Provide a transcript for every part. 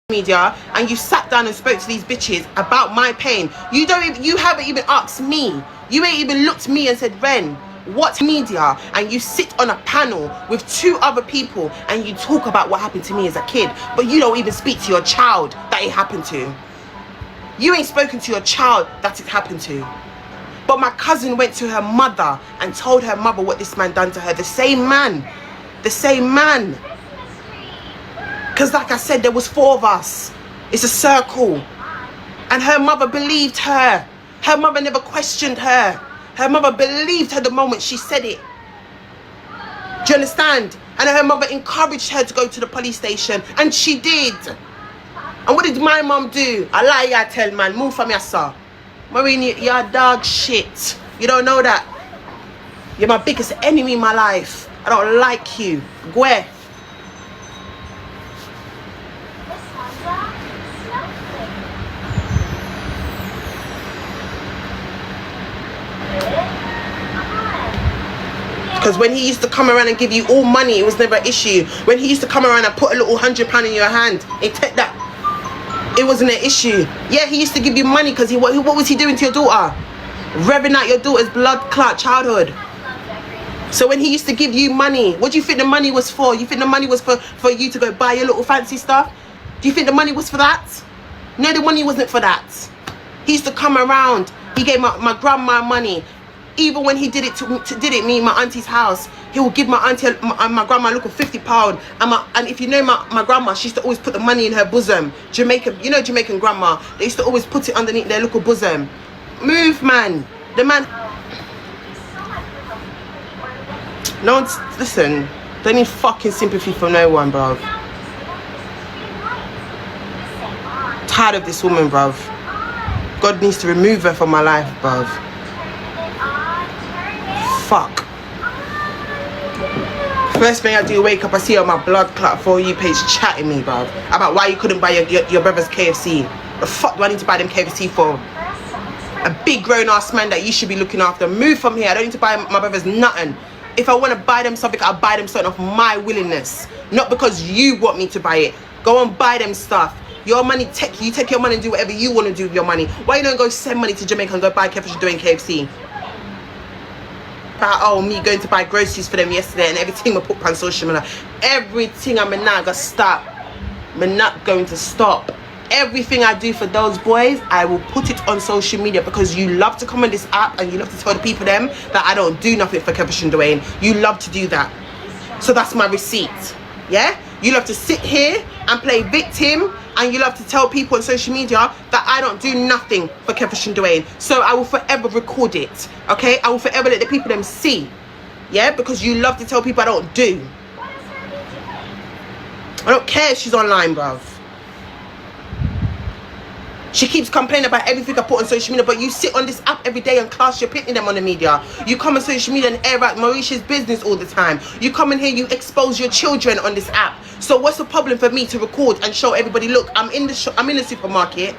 media and you sat down and spoke to these bitches about my pain. You haven't even asked me. You ain't even looked at me and said, Ren, what media? And you sit on a panel with 2 other people and you talk about what happened to me as a kid, but you don't even speak to your child that it happened to. You ain't spoken to your child that it happened to. But my cousin went to her mother and told her mother what this man done to her. The same man. Because like I said, there was 4 of us. It's a circle. And her mother believed her. Her mother never questioned her. Her mother believed her the moment she said it. Do you understand? And her mother encouraged her to go to the police station. And she did. And what did my mom do? I lie, I tell man. Move from your son. Marine, you're dog shit. You don't know that. You're my biggest enemy in my life. I don't like you. Gwe. Because when he used to come around and give you all money, it was never an issue. When he used to come around and put a little £100 in your hand, it wasn't an issue. Yeah, he used to give you money because what was he doing to your daughter? Revving out your daughter's blood clot childhood. So when he used to give you money, what do you think the money was for? You think the money was for you to go buy your little fancy stuff? Do you think the money was for that? No, the money wasn't for that. He used to come around. He gave my grandma money. Even when he did it me in my auntie's house, he would give my auntie and my grandma a little £50. And if you know my grandma, she used to always put the money in her bosom. Jamaican grandma, they used to always put it underneath their little bosom. Move, man. The man. No one's, listen, don't need fucking sympathy from no one, bruv. Tired of this woman, bruv. God needs to remove her from my life, bruv. Fuck. First thing I do, wake up, I see on my blood clot For You page chatting me, bruv, about why you couldn't buy your brother's KFC. The fuck do I need to buy them KFC for? A big grown ass man that you should be looking after. Move from here. I don't need to buy my brothers nothing. If I want to buy them something, I'll buy them something of my willingness, not because you want me to buy it. Go and buy them stuff. Your money, you take your money and do whatever you want to do with your money. Why you don't go send money to Jamaica and go buy Kefish doing KFC? About, me going to buy groceries for them yesterday and everything I put on social media. Everything I'm not gonna stop. I'm not going to stop. Everything I do for those boys, I will put it on social media, because you love to come on this app and you love to tell the people them that I don't do nothing for Kefish and Dwayne. You love to do that. So that's my receipt. Yeah? You love to sit here and play victim, and you love to tell people on social media that I don't do nothing for Kefish and Dwayne. So I will forever record it. Okay? I will forever let the people them see. Yeah? Because you love to tell people I don't do. I don't care if she's online, bruv. She keeps complaining about everything I put on social media, but you sit on this app every day and class your pitting them on the media. You come on social media and air out Mauritius business all the time. You come in here, you expose your children on this app. So what's the problem for me to record and show everybody, look, I'm in the supermarket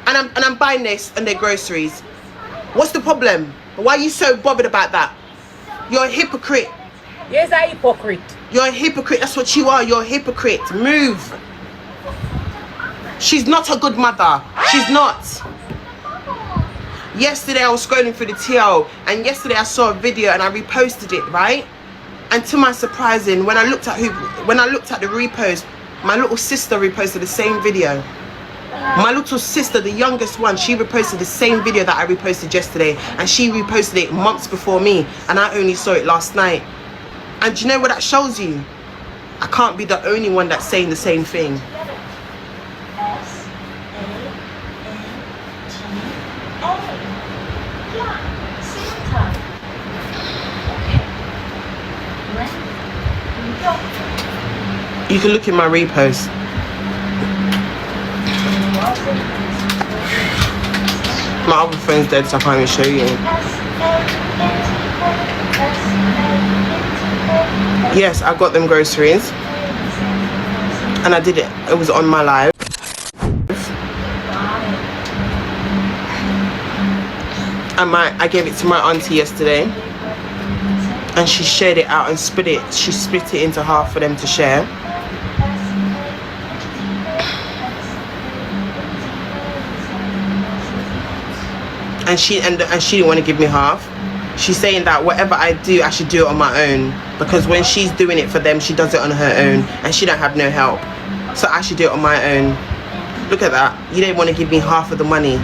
and I'm buying this and their groceries. What's the problem? Why are you so bothered about that? You're a hypocrite. Yes, I'm a hypocrite. You're a hypocrite. That's what you are. You're a hypocrite. Move. She's not a good mother. She's not. Yesterday I was scrolling through the TL, and yesterday I saw a video and I reposted it, right? And to my surprising, when I looked at the repost, my little sister reposted the same video. My little sister, the youngest one, she reposted the same video that I reposted yesterday, and she reposted it months before me, and I only saw it last night. And do you know what that shows you? I can't be the only one that's saying the same thing. You can look in my repost. My other friend's dead, so I can't even show you. Yes, I got them groceries. And I did it. It was on my live. And I gave it to my auntie yesterday. And she shared it out and split it. She split it into half for them to share. and she didn't want to give me half. She's saying that whatever I do, I should do it on my own, because when she's doing it for them, she does it on her own, and she don't have no help. So I should do it on my own. Look at that. You didn't want to give me half of the money.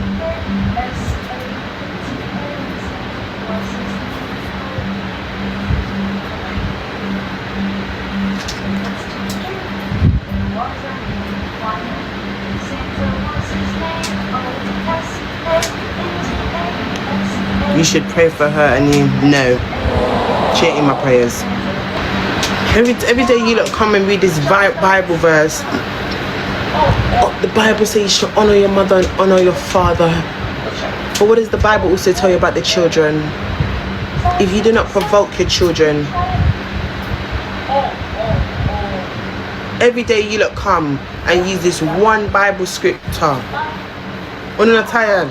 You should pray for her, and she ain't in my prayers. Every day you look come and read this Bible verse. Oh, the Bible says you should honor your mother and honor your father. But what does the Bible also tell you about the children? If you do not provoke your children, every day you look come and use this one Bible scripture. When you're tired.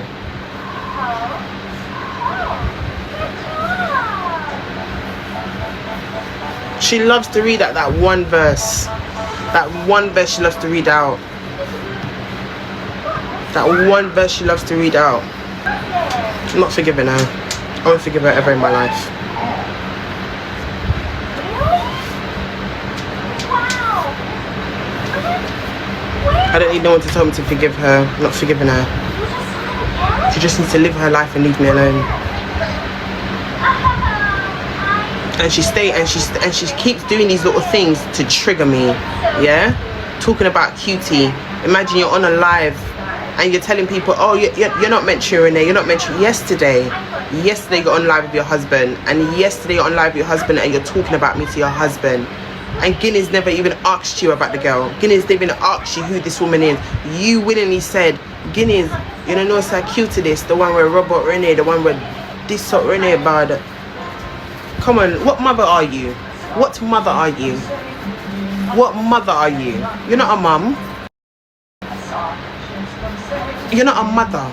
She loves to read out that one verse. That one verse she loves to read out. That one verse she loves to read out. I'm not forgiving her. I won't forgive her ever in my life. I don't need no one to tell me to forgive her. I'm not forgiving her. She just needs to live her life and leave me alone. And she keeps doing these little things to trigger me. Yeah, talking about cutie. Imagine you're on a live and you're telling people, oh, you're not mentioning Renee, you're not mentioning. Yesterday you got on live with your husband, and yesterday you're on live with your husband and you're talking about me to your husband. And Guinness never even asked you about the girl. Guinness didn't even ask you who this woman is. You willingly said, Guinness, you don't know how cute it is, the one where Robert Renee, the one where this sort Renee about it. Come on, what mother are you? What mother are you? What mother are you? You're not a mum. You're not a mother.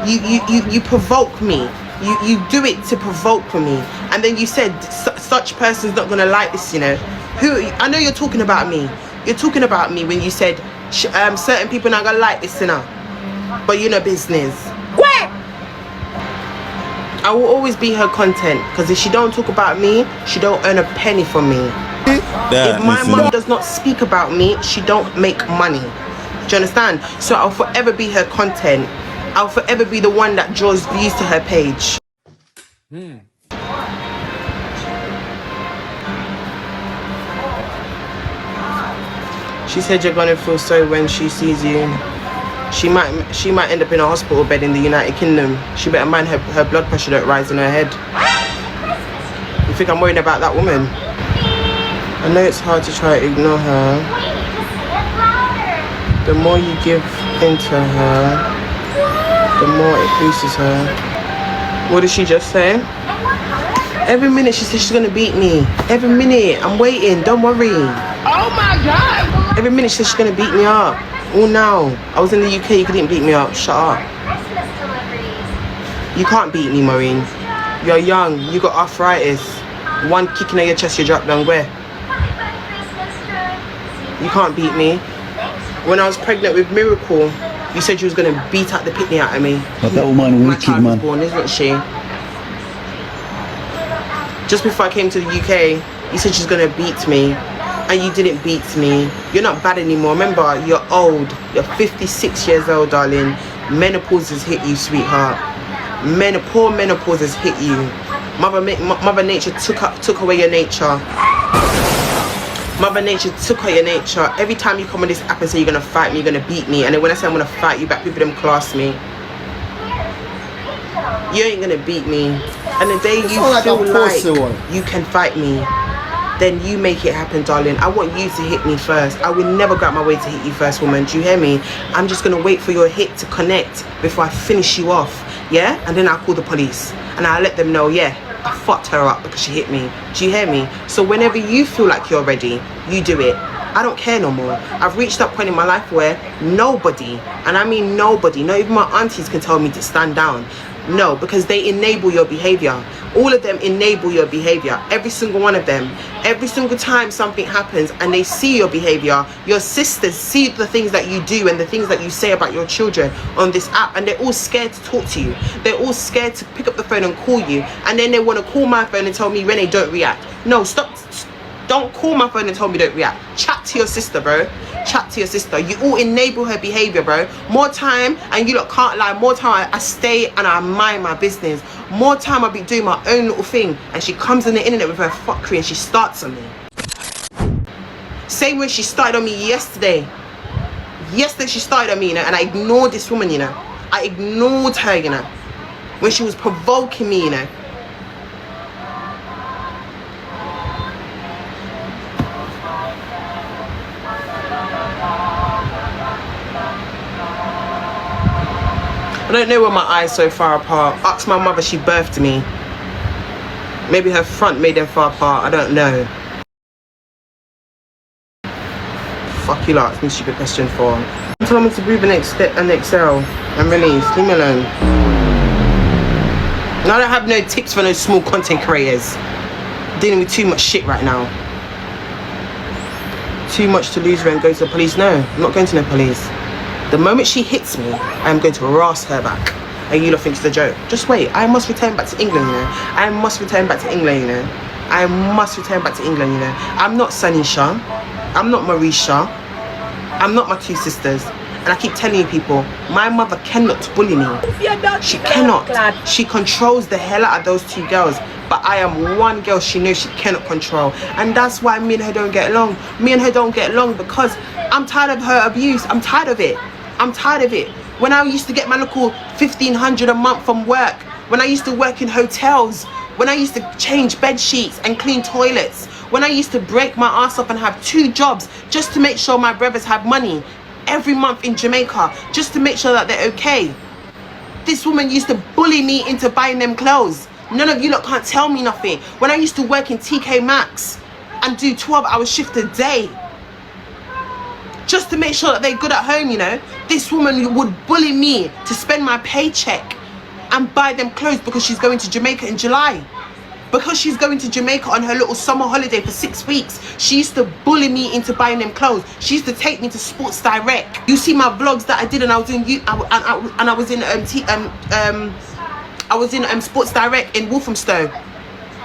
You provoke me. You do it to provoke me. And then you said such person's not gonna like this, you know. I know you're talking about me. You're talking about me when you said certain people not gonna like this, you know. But you know business. What? I will always be her content, because if she don't talk about me, she don't earn a penny from me. If my mom does not speak about me, she don't make money. Do you understand? So I'll forever be her content. I'll forever be the one that draws views to her page. She said you're gonna feel sorry when she sees you. She might end up in a hospital bed in the United Kingdom. She better mind her blood pressure don't rise in her head. You think I'm worried about that woman? I know it's hard to try to ignore her. The more you give into her, the more it boosts her. What did she just say? Every minute she says she's gonna beat me. Every minute, I'm waiting, don't worry. Oh my God. Every minute she says she's gonna beat me up. Oh no, I was in the UK, you couldn't beat me up, shut up. You can't beat me, Maureen. You're young, you got arthritis. One kicking at your chest, you drop down where? You can't beat me. When I was pregnant with Miracle, you said you was going to beat out the pitney out of me. But that woman My wicked, child was man. born, isn't she? Just before I came to the UK, you said she was going to beat me. And you didn't beat me. You're not bad anymore. Remember, you're old. You're 56 years old, darling. Menopause has hit you, sweetheart. Poor menopause has hit you. Mother Nature took away your nature. Mother Nature took away your nature. Every time you come on this app and say you're gonna fight me, you're gonna beat me, and then when I say I'm gonna fight you back, people them class me. You ain't gonna beat me. And the day you feel like you can fight me, then you make it happen, darling. I want you to hit me first. I will never go out my way to hit you first, woman. Do you hear me? I'm just gonna wait for your hit to connect before I finish you off, yeah? And then I'll call the police and I'll let them know, yeah, I fucked her up because she hit me. Do you hear me? So whenever you feel like you're ready, you do it. I don't care no more. I've reached that point in my life where nobody, and I mean nobody, not even my aunties can tell me to stand down. No, because they enable your behavior. All of them enable your behavior. Every single one of them. Every single time something happens and they see your behavior, your sisters see the things that you do and the things that you say about your children on this app, and they're all scared to talk to you. They're all scared to pick up the phone and call you, and then they want to call my phone and tell me, Renee, don't react. No, stop. Don't call my phone and tell me don't react. Chat to your sister, bro. Chat to your sister. You all enable her behavior, bro. More time, and you lot can't lie, more time I stay and I mind my business. More time I be doing my own little thing, and she comes on the internet with her fuckery and she starts on me. Same way she started on me yesterday. Yesterday she started on me, you know, and I ignored this woman, you know. I ignored her, you know, when she was provoking me, you know. I don't know why my eyes so far apart. Ask my mother, she birthed me. Maybe her front made them far apart, I don't know. Fuck you lot, asking stupid question for. I'm telling me to breathe and exhale and release. Leave me alone. And I don't have no tips for those small content creators. Dealing with too much shit right now. Too much to lose and go to the police. No, I'm not going to no police. The moment she hits me, I'm going to harass her back. And you lot think it's a joke. Just wait. I must return back to England, you know. I must return back to England, you know. I must return back to England, you know. I'm not Sunny Shah. I'm not Maurice Shah. I'm not my two sisters. And I keep telling you people, my mother cannot bully me. She cannot. She controls the hell out of those two girls. But I am one girl she knows she cannot control. And that's why me and her don't get along. Me and her don't get along because I'm tired of her abuse. I'm tired of it. I'm tired of it. When I used to get my local 1,500 a month from work, when I used to work in hotels, when I used to change bed sheets and clean toilets, when I used to break my ass up and have 2 jobs just to make sure my brothers have money every month in Jamaica, just to make sure that they're okay. This woman used to bully me into buying them clothes. None of you lot can't tell me nothing. When I used to work in TK Maxx and do 12-hour shift a day, just to make sure that they're good at home, you know. This woman would bully me to spend my paycheck and buy them clothes because she's going to Jamaica in July. Because she's going to Jamaica on her little summer holiday for 6 weeks. She used to bully me into buying them clothes. She used to take me to Sports Direct. You see my vlogs that I did, and I was in I was in Sports Direct in Walthamstow.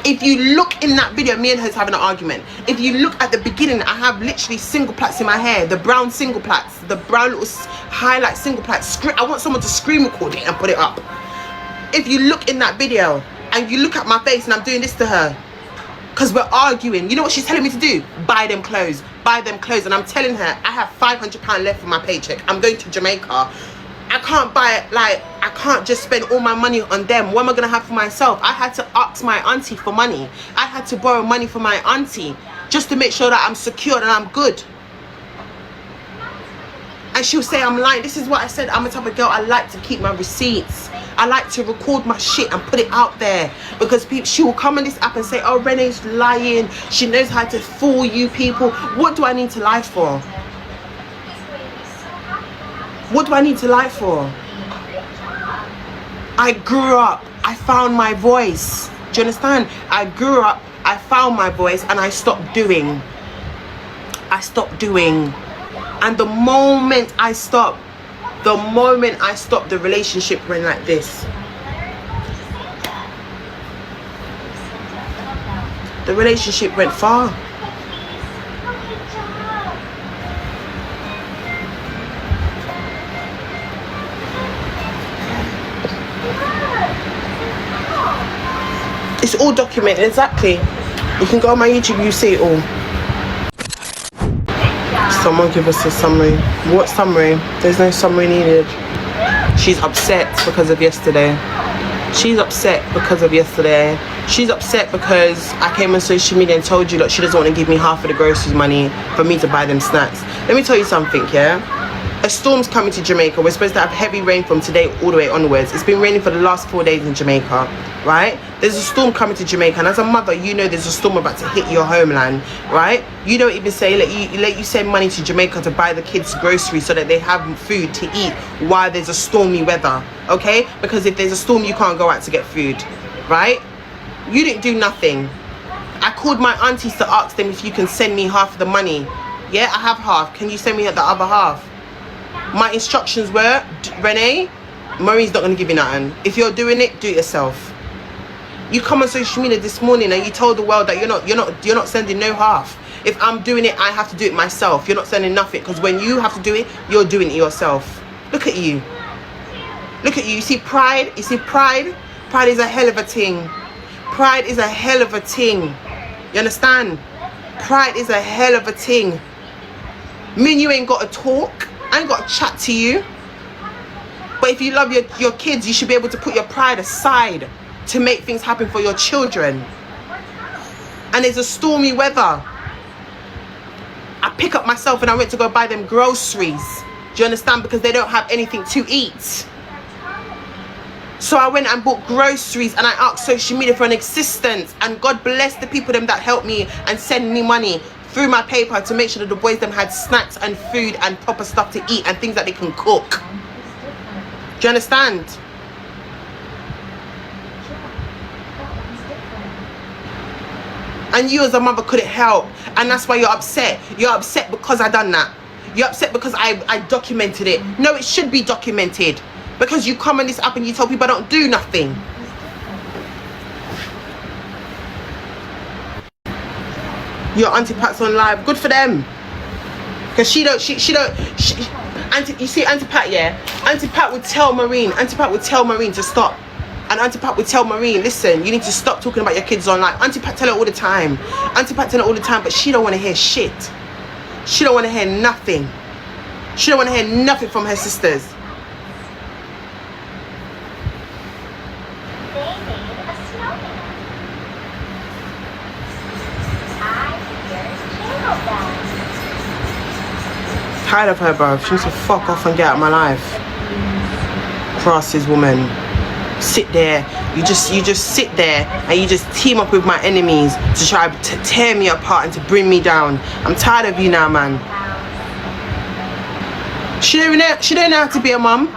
If you look in that video, me and her's having an argument. If you look at the beginning, I have literally single plaits in my hair, the brown single plaits, the brown little highlight single plaits. I want someone to screen record it and put it up. If you look in that video and you look at my face and I'm doing this to her, because we're arguing, you know what she's telling me to do? Buy them clothes, buy them clothes. And I'm telling her, I have £500 left for my paycheck. I'm going to Jamaica. I can't buy it, like, I can't just spend all my money on them. What am I going to have for myself? I had to ask my auntie for money. I had to borrow money from my auntie just to make sure that I'm secured and I'm good. And she'll say I'm lying. This is what I said. I'm the type of girl, I like to keep my receipts. I like to record my shit and put it out there. Because she will come on this app and say, oh, Renee's lying. She knows how to fool you people. What do I need to lie for? What do I need to lie for? I grew up. I found my voice. Do you understand? I grew up. I found my voice and I stopped doing. And the moment I stopped, the relationship went like this. The relationship went far. It's all documented, exactly. You can go on my YouTube, you see it all. Someone give us a summary. What summary? There's no summary needed. She's upset because of yesterday. She's upset because of yesterday. She's upset because I came on social media and told you that she doesn't want to give me half of the groceries money for me to buy them snacks. Let me tell you something, yeah? A storm's coming to Jamaica. We're supposed to have heavy rain from today all the way onwards. It's been raining for the last 4 days in Jamaica, right? There's a storm coming to Jamaica, and as a mother, you know there's a storm about to hit your homeland, right? You don't even say let you send money to Jamaica to buy the kids groceries so that they have food to eat while there's a stormy weather, okay? Because if there's a storm, you can't go out to get food, right? You didn't do nothing. I called my aunties to ask them if you can send me half of the money. Yeah, I have half. Can you send me the other half? My instructions were, Renee, Marie's not going to give you nothing. If you're doing it, do it yourself. You come on social media this morning and you told the world that you're not sending no half. If I'm doing it, I have to do it myself. You're not sending nothing, because when you have to do it, you're doing it yourself. Look at you. Look at you. You see pride? You see pride? Pride is a hell of a thing. Pride is a hell of a thing. You understand? Pride is a hell of a thing. Me and you ain't got to talk. I ain't got to chat to you. But if you love your kids, you should be able to put your pride aside to make things happen for your children. And it's a stormy weather. I pick up myself and I went to go buy them groceries. Do you understand? Because they don't have anything to eat. So I went and bought groceries, and I asked social media for an assistance. And God bless the people them that helped me and send me money through my PayPal to make sure that the boys them had snacks and food and proper stuff to eat and things that they can cook. Do you understand? And you as a mother couldn't help, and that's why you're upset. You're upset because I done that. You're upset because I documented it. No, it should be documented, because you come on this app and you tell people I don't do nothing. Your Auntie Pat's on live. Good for them. Because you see Auntie Pat, yeah? Auntie Pat would tell Marine to stop. And Auntie Pat would tell Marine, listen, you need to stop talking about your kids online. Auntie Pat tell her all the time. Auntie Pat tell her all the time, but she don't want to hear shit. She don't want to hear nothing. She don't want to hear nothing from her sisters. Tired of her, bruv. She needs to fuck off and get out of my life. Crosses woman. Sit there. You just sit there and you just team up with my enemies to try to tear me apart and to bring me down. I'm tired of you now, man. She don't know how to be a mum.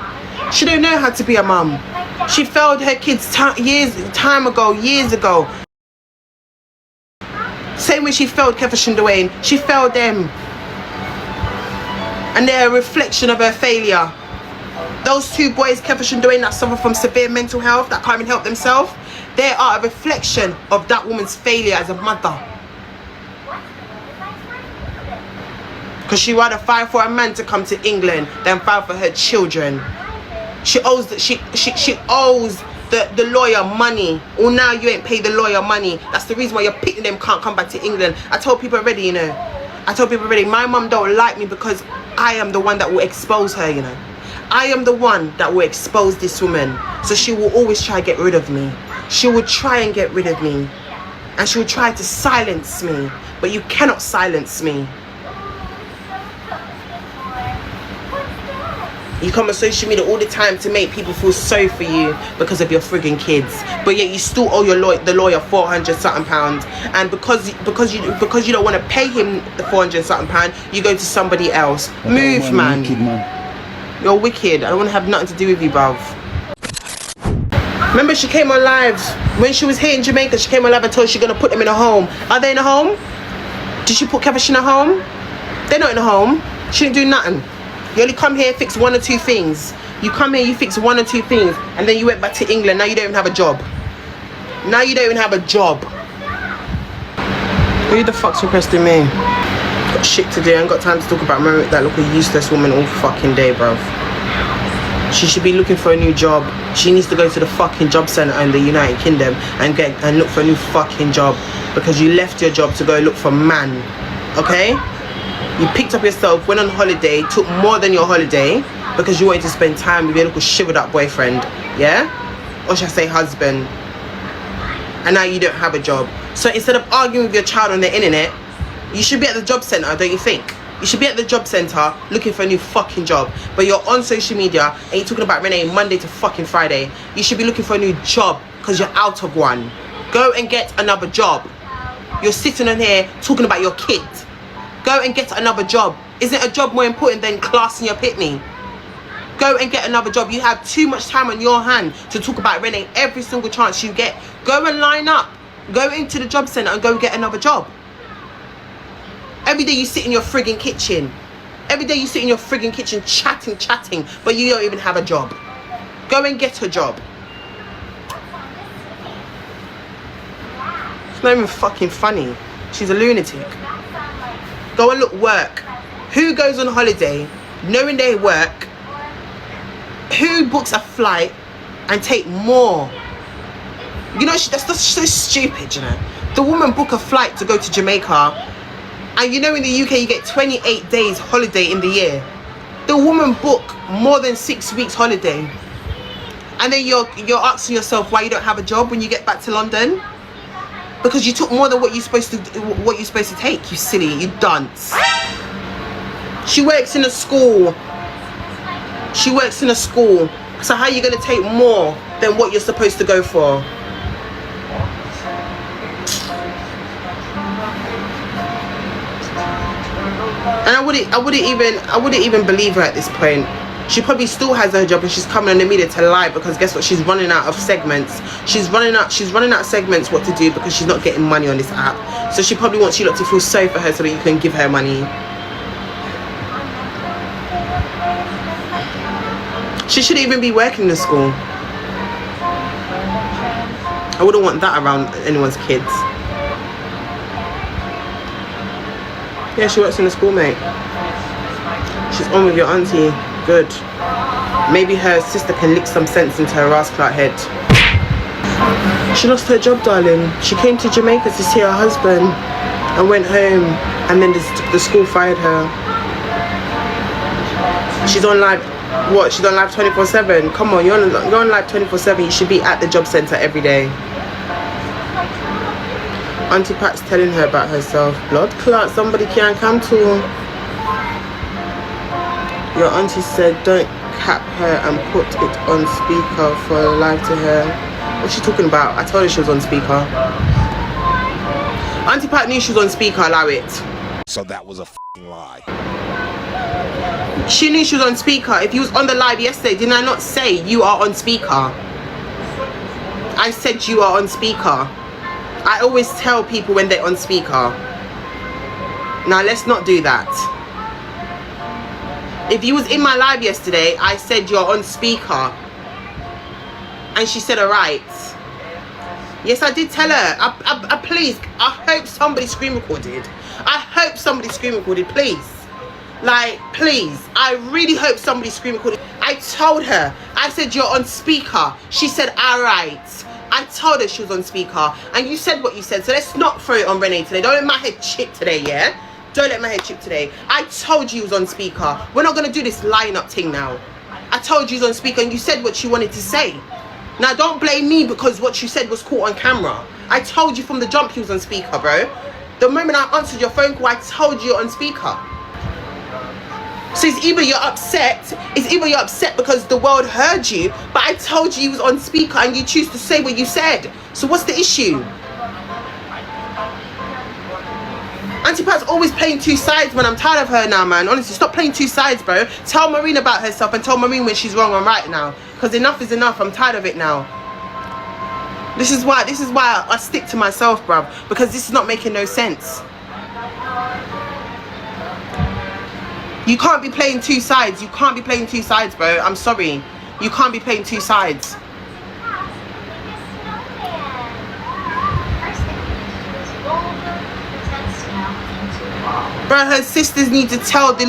She don't know how to be a mum. She failed her kids years ago. Same way she failed Keffish and Dwayne. She failed them. And they're a reflection of her failure. Those two boys, Keffish and Dwayne, that suffer from severe mental health, that can't even help themselves, they are a reflection of that woman's failure as a mother. Because she rather fight for a man to come to England than fight for her children. She owes the lawyer money. Well, now you ain't paid the lawyer money. That's the reason why you're picking them can't come back to England. I told people already, you know. My mum don't like me because I am the one that will expose her, you know. I am the one that will expose this woman. So she will always try to get rid of me. She will try and get rid of me. And she will try to silence me. But you cannot silence me. You come on social media all the time to make people feel sorry for you because of your frigging kids, but yet you still owe the lawyer £400 something, and because you don't want to pay him the £400 something, you go to somebody else. Move, man. Wicked, man. You're wicked. I don't want to have nothing to do with you, bruv. Remember, she came on live when she was here in Jamaica. She came on live and told she's gonna put them in a home. Are they in a home? Did she put Keffish in a home? They're not in a home. She didn't do nothing. You only come here, fix one or two things. You come here, you fix one or two things, and then you went back to England. Now you don't even have a job. Now you don't even have a job. Who the fuck's requesting me? Got shit to do. I ain't got time to talk about that little useless woman all fucking day, bruv. She should be looking for a new job. She needs to go to the fucking job centre in the United Kingdom and look for a new fucking job, because you left your job to go look for man. Okay? You picked up yourself, went on holiday, took more than your holiday because you wanted to spend time with your little shivered up boyfriend, yeah? Or should I say husband? And now you don't have a job. So instead of arguing with your child on the internet, you should be at the job centre, don't you think? You should be at the job centre looking for a new fucking job. But you're on social media and you're talking about Renee Monday to fucking Friday. You should be looking for a new job because you're out of one. Go and get another job. You're sitting on here talking about your kids. Go and get another job. Isn't a job more important than classing your pitney? Go and get another job. You have too much time on your hand to talk about Renee every single chance you get. Go and line up. Go into the job centre and go get another job. Every day you sit in your frigging kitchen. Every day you sit in your frigging kitchen chatting, but you don't even have a job. Go and get a job. It's not even fucking funny. She's a lunatic. Go and look work. Who goes on holiday knowing they work? Who books a flight and take more? You know, that's so stupid, you know. The woman book a flight to go to Jamaica, and you know in the UK you get 28 days holiday in the year. The woman book more than 6 weeks holiday, and then you're asking yourself why you don't have a job when you get back to London, because you took more than what you're supposed to take. You silly, you dunce. She works in a school. She works in a school. So how are you going to take more than what you're supposed to go for? And I wouldn't even believe her at this point. She probably still has her job and she's coming on the media to lie, because guess what? She's running out of segments. She's running out segments what to do because she's not getting money on this app. So she probably wants you lot to feel sorry for her so that you can give her money. She shouldn't even be working in the school. I wouldn't want that around anyone's kids. Yeah, she works in the school, mate. She's on with your auntie. Good. Maybe her sister can lick some sense into her rascal head. She lost her job, darling. She came to Jamaica to see her husband and went home, and then the school fired her. She's on live. What? She's on live 24/7. Come on, you're on live 24/7. You should be at the job centre every day. Auntie Pat's telling her about herself. Blood clot, somebody can come to. Your auntie said don't cap her and put it on speaker for live to her. What's she talking about? I told her she was on speaker. Auntie Pat knew she was on speaker, allow it. So that was a f***ing lie. She knew she was on speaker. If you was on the live yesterday, didn't I not say you are on speaker? I said you are on speaker. I always tell people when they're on speaker. Now let's not do that. If you was in my live yesterday, I said you're on speaker. And she said alright. Yes, I did tell her. Please, I hope somebody screen recorded. I hope somebody screen recorded, please. Like, please, I really hope somebody screen recorded. I told her, I said you're on speaker. She said alright. I told her she was on speaker, and you said what you said, so let's not throw it on Renee today. Don't let my head chip today, yeah? Don't let my head chip today. I told you was on speaker. We're not going to do this line up thing now. I told you was on speaker and you said what you wanted to say. Now don't blame me because what you said was caught on camera. I told you from the jump you was on speaker, bro. The moment I answered your phone call, I told you you're on speaker. So it's either you're upset because the world heard you, but I told you was on speaker and you choose to say what you said. So what's the issue? Auntie Pat's always playing two sides, man. I'm tired of her now, man. Honestly, stop playing two sides, bro. Tell Maureen about herself and tell Maureen when she's wrong and right now. Because enough is enough. I'm tired of it now. This is why I stick to myself, bruv. Because this is not making no sense. You can't be playing two sides. You can't be playing two sides, bro. I'm sorry. You can't be playing two sides. Bro, her sisters need to tell the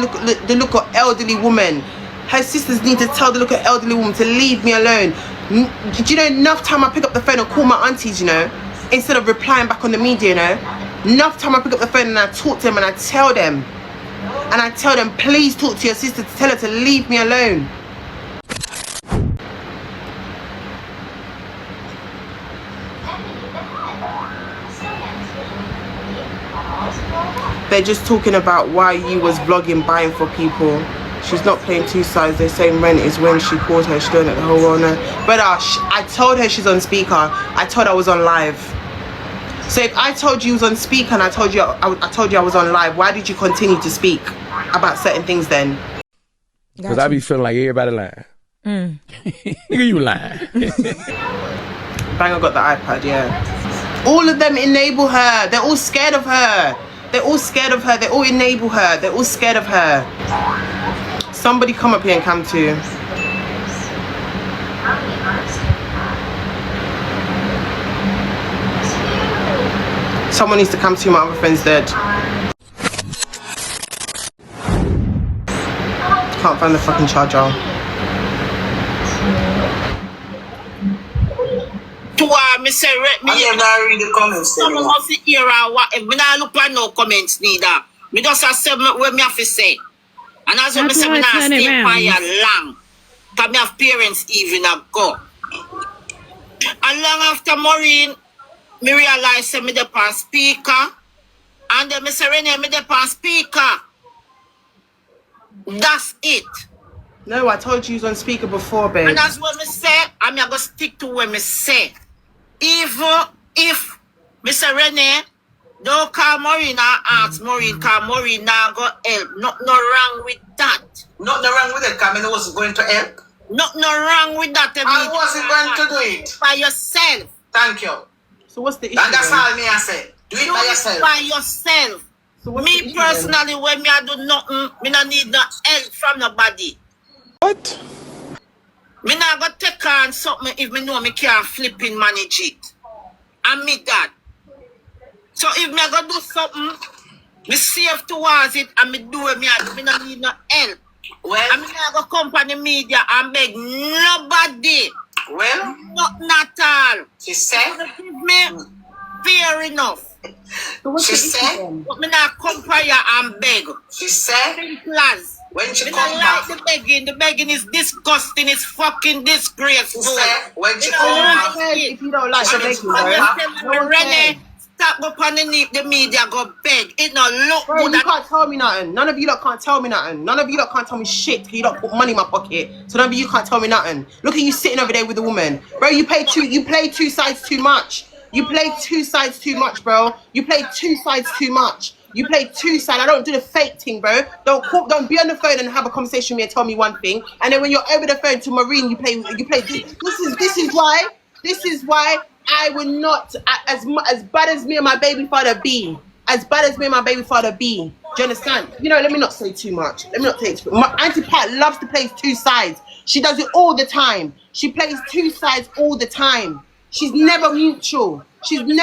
look of elderly woman. Her sisters need to tell the look of elderly woman to leave me alone. Do you know, enough time I pick up the phone and call my aunties, you know, instead of replying back on the media, you know. Enough time I pick up the phone and I talk to them and I tell them. And I tell them, please talk to your sister to tell her to leave me alone. They're just talking about why you was vlogging, buying for people. She's not playing two sides. They're saying rent is when she called her. She's doing it the whole world now. But I told her she's on speaker. I told her I was on live. So if I told you was on speaker and I told you I was on live, why did you continue to speak about certain things then? Because I be feeling like everybody lying. Nigga, you lying. Banger got the iPad, yeah. All of them enable her. They're all scared of her. They're all scared of her. They all enable her. They're all scared of her. Somebody come up here and come to. Someone needs to come to. My other friend's dead. Can't find the fucking charger. Me say me read the comments. Some of the era what me not look at no comments neither. Me just say what me have to say. And as me say me not stay quiet long. Cause me have parents even a go. And long after Maureen, me realize say me dey on speaker. And then me say Renee me dey on speaker. That's it. No, I told you was on speaker before, babe. And that's what me say, I'm gonna stick to what me say. Even if Mr. Renee don't call Maureen and ask Maureen, call Maureen now go help. Nothing wrong with that. Nothing wrong with it, Camille wasn't going to help. Nothing wrong with that. I wasn't going to do it. By yourself. Thank you. So what's the issue? And that's then? all me I say. Do it by yourself. By yourself. So what's the Me issue personally, when me I do nothing, me not need no help from nobody. What? Me not go take on something if me know me can't flipping manage it. And me that. So if me go do something, me safe towards it and me do it, me not need no help. Well, And me not go come on the media and beg nobody. well, Nothing at all. she said, Give me fair enough. So what's she the issue said, then? But me not come here and beg. she said, Plus. when she Me come not back, like the begging is disgusting, it's fucking disgraceful. she said, when she Me come not back, like If you don't like She the means begging, to bro. come Tell No me, one Renee, cares. stop up on the media, go beg. It no look Bro, good. you at- can't tell me nothing. None of you lot can't tell me nothing. None of you lot can't tell me shit. You don't put money in my pocket. So none of you can't tell me nothing. Look at you sitting over there with a woman. Bro, you play two sides too much. You play two sides too much, bro. You play two sides too much. You play two sides. I don't do the fake thing, bro. Don't be on the phone and have a conversation with me and tell me one thing. And then when you're over the phone to Maureen, you play this is why I would not, as bad as me and my baby father be, do you understand? You know, let me not say too much. Let me not say too much. My Auntie Pat loves to play two sides. She does it all the time. She plays two sides all the time. She's never mutual. She'd be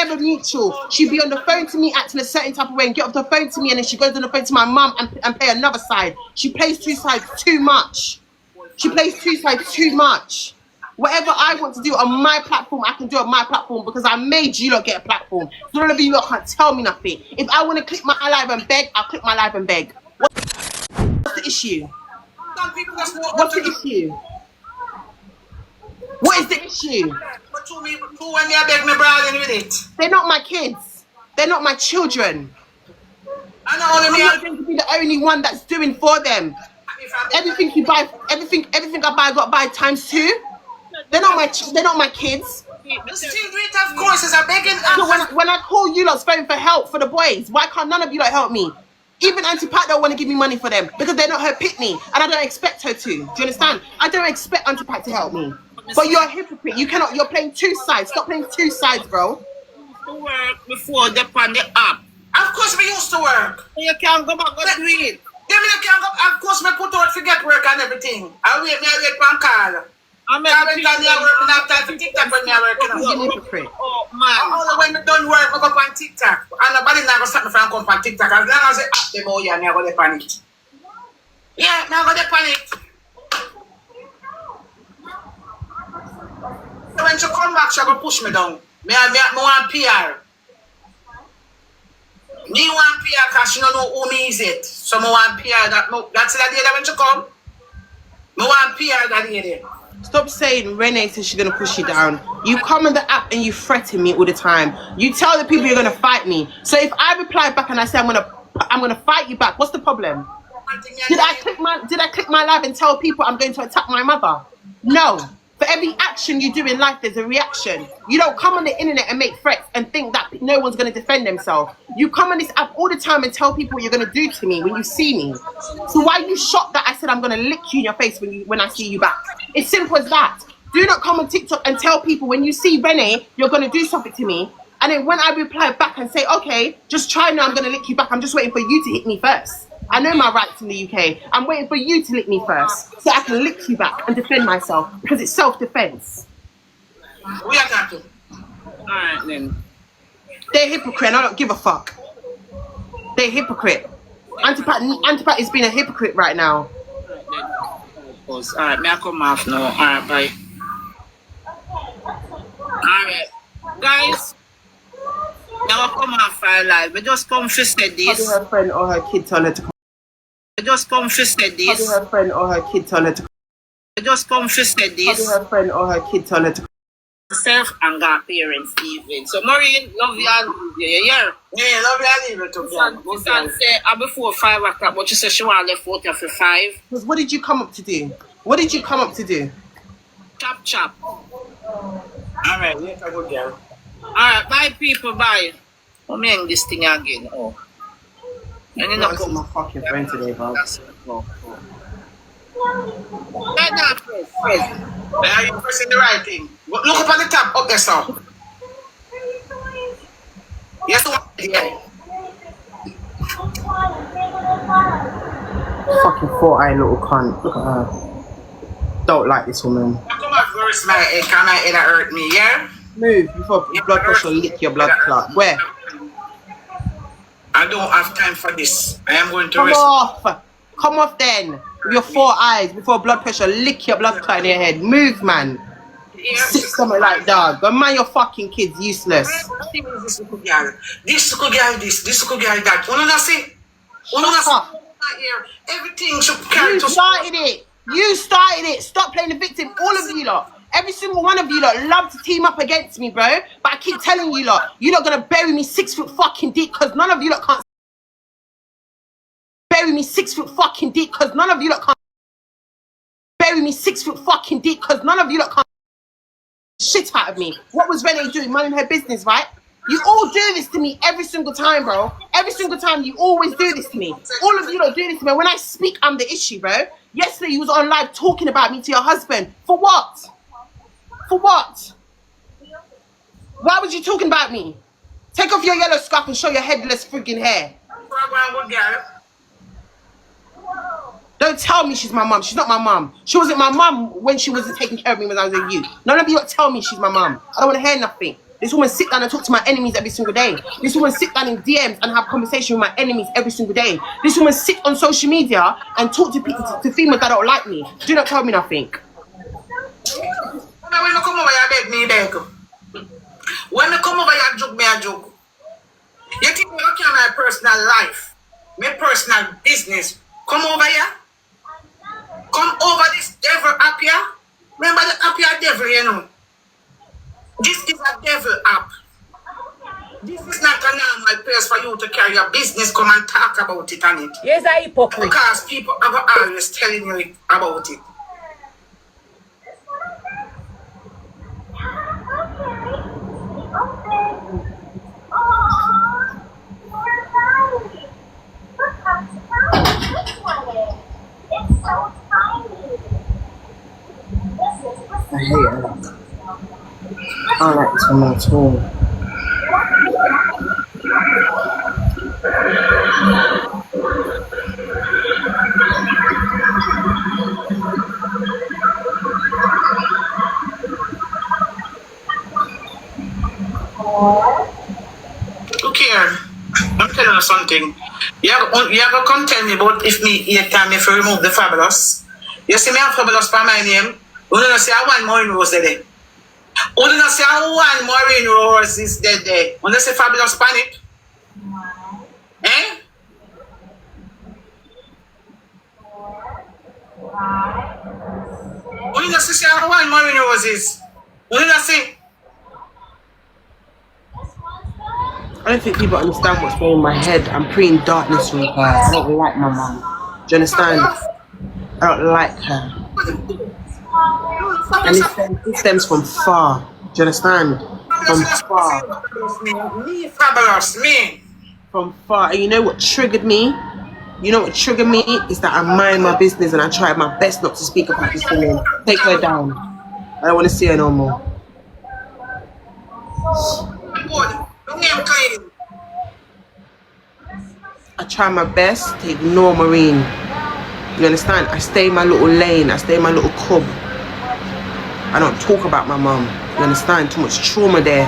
on the phone to me acting a certain type of way and get off the phone to me, and then she goes on the phone to my mum and play another side. She plays two sides too much. Whatever I want to do on my platform, I can do on my platform because I made you lot get a platform. So none of you lot can't tell me nothing. If I want to click my live and beg, I'll click my live and beg. What's the issue? some people just know What's the issue? What is the issue? But two when me I beg me brawling with it. They're not my kids. They're not my children. I know only I'm me. not going to be the only one that's doing for them. Everything you buy, everything I buy, I got to buy times two. They're not my kids. The still do it, of course, is a begging. So when I call you lot's phone for help for the boys, why can't none of you lot help me? Even Auntie Pat don't want to give me money for them because they're not her pitney, and I don't expect her to. Do you understand? I don't expect Auntie Pat to help me. But you're a hypocrite. You cannot. You're playing two sides. Stop playing two sides, bro. To work before they on the app. Of course, we used to work. You can't go back and do it. Then me can't go. Of course, me put out to get work and everything. I wait one call. I'm I went on there work. Me have time for TikTok when me work. You're a hypocrite. Oh man. Only when me done work, I go on TikTok. And nobody now go stop me from come on TikTok. As long as the app them all, yeah, me I go there on it. Yeah, me I go there on it. So when she come back, she go push me down. Me want PR. Me want PR because she don't know who me is it. So me want PR that's the day that when she come. Me want PR that day there. Stop saying Renee says she's gonna push you down. You come on the app and you threaten me all the time. You tell the people you're gonna fight me. So if I reply back and I say I'm gonna fight you back, what's the problem? Did I click my live and tell people I'm going to attack my mother? No. For every action you do in life, there's a reaction. You don't come on the internet and make threats and think that no one's going to defend themselves. You come on this app all the time and tell people what you're going to do to me when you see me. So why are you shocked that I said I'm going to lick you in your face when I see you back? It's simple as that. Do not come on TikTok and tell people when you see Renee, you're going to do something to me. And then when I reply back and say, okay, just try now, I'm going to lick you back. I'm just waiting for you to hit me first. I know my rights in the UK. I'm waiting for you to lick me first so I can lick you back and defend myself because it's self-defense. We are talking. Alright then. They're hypocrite and I don't give a fuck. They're hypocrite. Antipat is being a hypocrite right now. Alright, may I come off now? Alright, bye. Alright. Guys, now I come off our live. We just come to say this. How do her friend or her kid tell her to come? We just come to say How this. do her friend or her kid tell her to come? We just come to say How do this. her friend or her kid tell her to come? Self and got parents even. So Maureen, love you and yeah. Yeah, love you and leave it to Susan say before 5 o'clock, but she said she want left out for 5. Because what did you come up to do? What did you come up to do? Chop. Alright, later go girl. Alright, bye people, bye. Let me end this thing again. Oh. And you know, Not my fucking friend today, bro. Are you pressing the right thing? Look up on the top, up there, so. Yes, yeah. Fucking 4-eye little cunt. Look at her. Don't like this woman. Come on, first, my head, can my head hurt me, yeah? Move before blood pressure lick your blood clot. Where? I don't have time for this. I am going to Come rest. off. Come off then. With your 4 eyes before blood pressure lick your blood clot in your head. Move, man. Yeah. Sit somewhere like dog. Go mind your fucking kids, useless. This little girl, this little girl, that. You know what I say? You know what I say? Everything should carry You to. started it. You started it. Stop playing the victim. All of you lot. Every single one of you lot love to team up against me, bro. But I keep telling you lot, you're not gonna bury me 6 foot fucking deep because none of you lot can't bury me 6 foot fucking deep because none of you lot can't bury me 6 foot fucking deep because none of you lot can't shit out of me. What was Renee doing? Minding her business, right? You all do this to me every single time, bro. Every single time you always do this to me. All of you lot do this to me. When I speak, I'm the issue, bro. Yesterday you was on live talking about me to your husband. For what? For what? Why was you talking about me? Take off your yellow scarf and show your headless friggin' hair. Don't tell me she's my mum. She's not my mum. She wasn't my mum when she wasn't taking care of me when I was a youth. None of you tell me she's my mum. I don't want to hear nothing. This woman sit down and talk to my enemies every single day. This woman sit down in DMs and have conversation with my enemies every single day. This woman sit on social media and talk to people, to females that don't like me. Do not tell me nothing. When you come over, you beg me, beg. When you come over, you joke me, I joke. You think me looking at my personal life, my personal business. Come over here. Come over this devil app here. Remember the app here, devil, you know. This is a devil app. This is not a normal place for you to carry your business, come and talk about it on it. Yes, I hypocrite. Because people are always telling you about it. I hate her. I don't like this woman at all. Look here, I'm telling you something. You have to come tell me about if me here time if you remove the fabulous. You see me have fabulous for my name. You don't say I want Maureen Rose there. You don't say I want Maureen Rose is dead there. You don't say fabulous panic. Eh? You What did I say? I want Marine Roses. What did I say? I don't think people understand what's going on in my head. I'm pretty in darkness with her. I don't like my mum. Do you understand? I don't like her. And it stems from far. Do you understand? From far. Me, fabulous, me. From far. And you know what triggered me? You know what triggered me? Is that I mind my business and I tried my best not to speak about this woman. Take her down. I don't want to see her no more. I try my best to ignore Marine. You understand? I stay in my little lane. I stay in my little cub. I don't talk about my mum. You understand? Too much trauma there.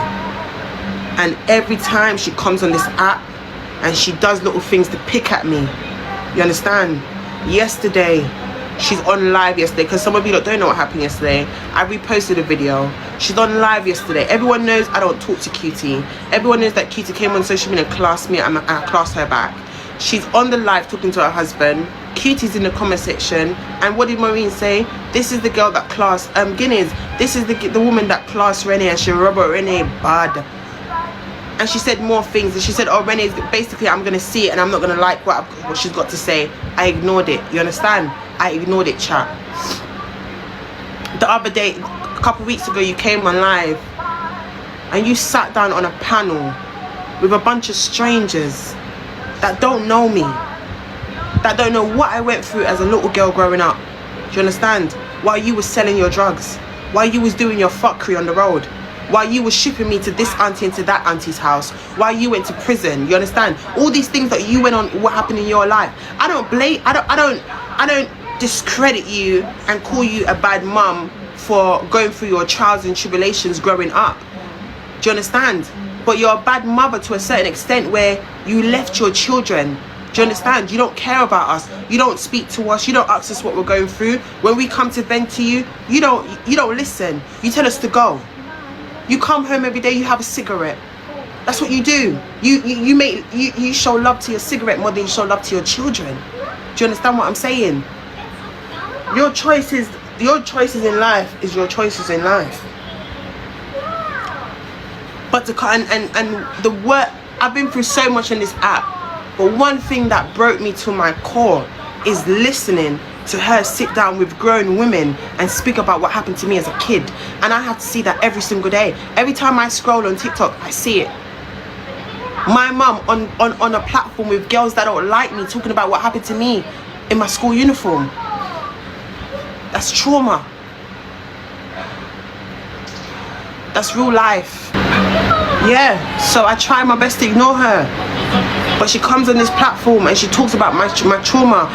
And every time she comes on this app and she does little things to pick at me. You understand? Yesterday, she's on live yesterday, because some of you don't know what happened yesterday. I reposted a video. She's on live yesterday. Everyone knows I don't talk to Cutie. Everyone knows that Cutie came on social media and classed me and I classed her back. She's on the live talking to her husband. Cutie's in the comment section. And what did Maureen say? This is the girl that classed Guinness. This is the woman that classed Renee, and she Robert Renee bad. And she said more things. And she said, oh, Renee's basically, I'm going to see it and I'm not going to like what she's got to say. I ignored it. You understand? I ignored it, chat. The other day, a couple weeks ago, you came on live and you sat down on a panel with a bunch of strangers that don't know me, that don't know what I went through as a little girl growing up. Do you understand? While you was selling your drugs, while you was doing your fuckery on the road, while you was shipping me to this auntie and to that auntie's house, while you went to prison. You understand? All these things that you went on, what happened in your life. I don't discredit you and call you a bad mum for going through your trials and tribulations growing up. Do you understand? But you're a bad mother to a certain extent, where you left your children. Do you understand? You don't care about us. You don't speak to us. You don't ask us what we're going through. When we come to vent to you, you don't listen. You tell us to go. You come home every day, you have a cigarette. That's what you do. You show love to your cigarette more than you show love to your children. Do you understand what I'm saying? Your choices in life is your choices in life. But the work, I've been through so much on this app, but one thing that broke me to my core is listening to her sit down with grown women and speak about what happened to me as a kid. And I have to see that every single day. Every time I scroll on TikTok, I see it. My mum on a platform with girls that don't like me, talking about what happened to me in my school uniform. That's trauma. That's real life. Yeah, so I try my best to ignore her. But she comes on this platform and she talks about my trauma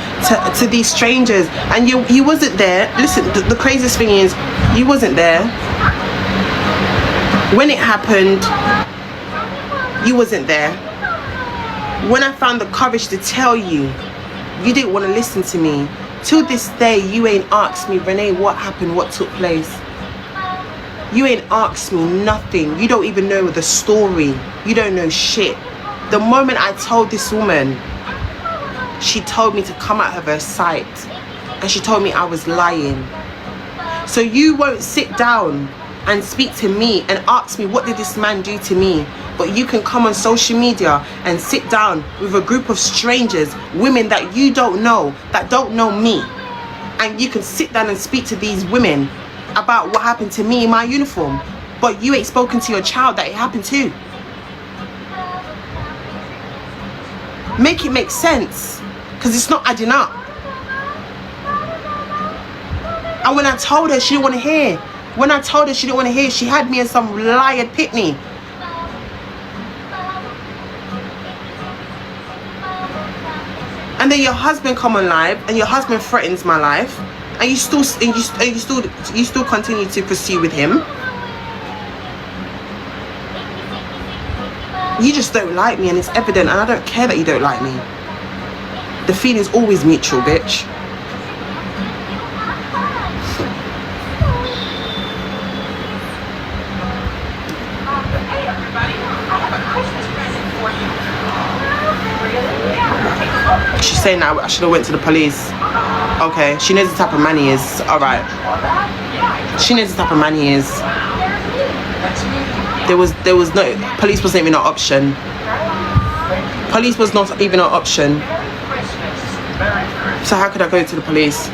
to these strangers. And you wasn't there. Listen, the craziest thing is, you wasn't there. When it happened, you wasn't there. When I found the courage to tell you, you didn't want to listen to me. Till this day, you ain't asked me, Renee, what happened, what took place. You ain't asked me nothing. You don't even know the story. You don't know shit. The moment I told this woman, she told me to come out of her sight. And she told me I was lying. So you won't sit down and speak to me and ask me, what did this man do to me? But you can come on social media and sit down with a group of strangers, women that you don't know, that don't know me. And you can sit down and speak to these women about what happened to me in my uniform. But you ain't spoken to your child that it happened to. Make it make sense, because it's not adding up. And when I told her, she didn't want to hear. When I told her she didn't want to hear, she had me as some liar pitney. And then your husband come on live, and your husband threatens my life, and you still continue to pursue with him. You just don't like me, and it's evident, and I don't care that you don't like me. The feeling's always mutual, bitch. She's saying that I should have went to the police. Okay, she knows the type of man he is. Alright. She knows the type of man he is. There was no, police wasn't even an option. Police was not even an option. So how could I go to the police?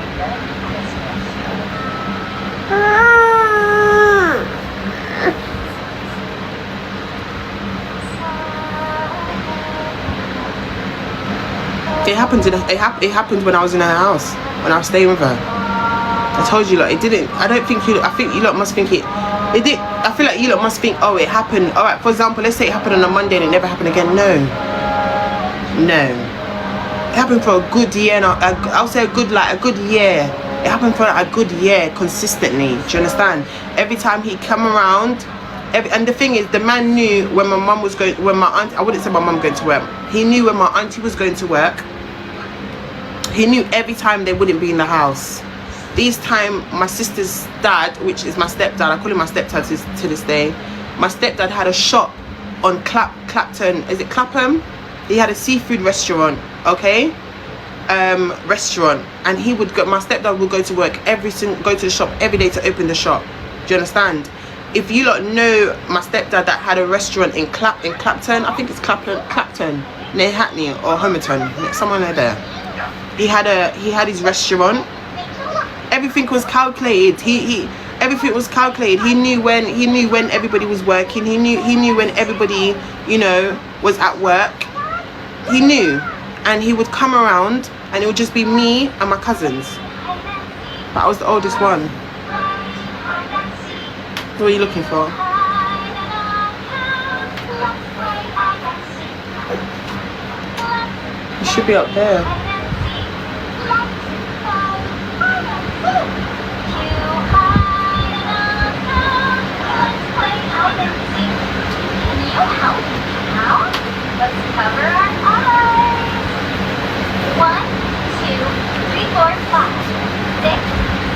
It happened when I was in her house, when I was staying with her. I told you, like, it didn't. I don't think you. I think you lot must think it. It did. I feel like you lot must think, oh, it happened. All right, for example, let's say it happened on a Monday and it never happened again. No. It happened for a good year. And I'll say a good year. It happened for a good year consistently. Do you understand? Every time he come around, and the thing is, the man knew when my mum was going. When my aunt, I wouldn't say my mum going to work. He knew when my auntie was going to work. He knew every time they wouldn't be in the house. This time, my sister's dad, which is my stepdad, I call him my stepdad to this day. My stepdad had a shop on Clapton. Is it Clapham? He had a seafood restaurant, okay? Restaurant, and he would go. My stepdad would go to work go to the shop every day to open the shop. Do you understand? If you lot know my stepdad that had a restaurant in Clapton, I think it's Clapton, near Hackney or Homerton, somewhere near there. He had his restaurant. Everything was calculated. Everything was calculated. He knew when everybody was working. He knew when everybody, you know, was at work. He knew, and he would come around, and it would just be me and my cousins. But I was the oldest one. What are you looking for? You should be up there. Let's cover our eyes. 1, 2, 3, 4, 5, 6,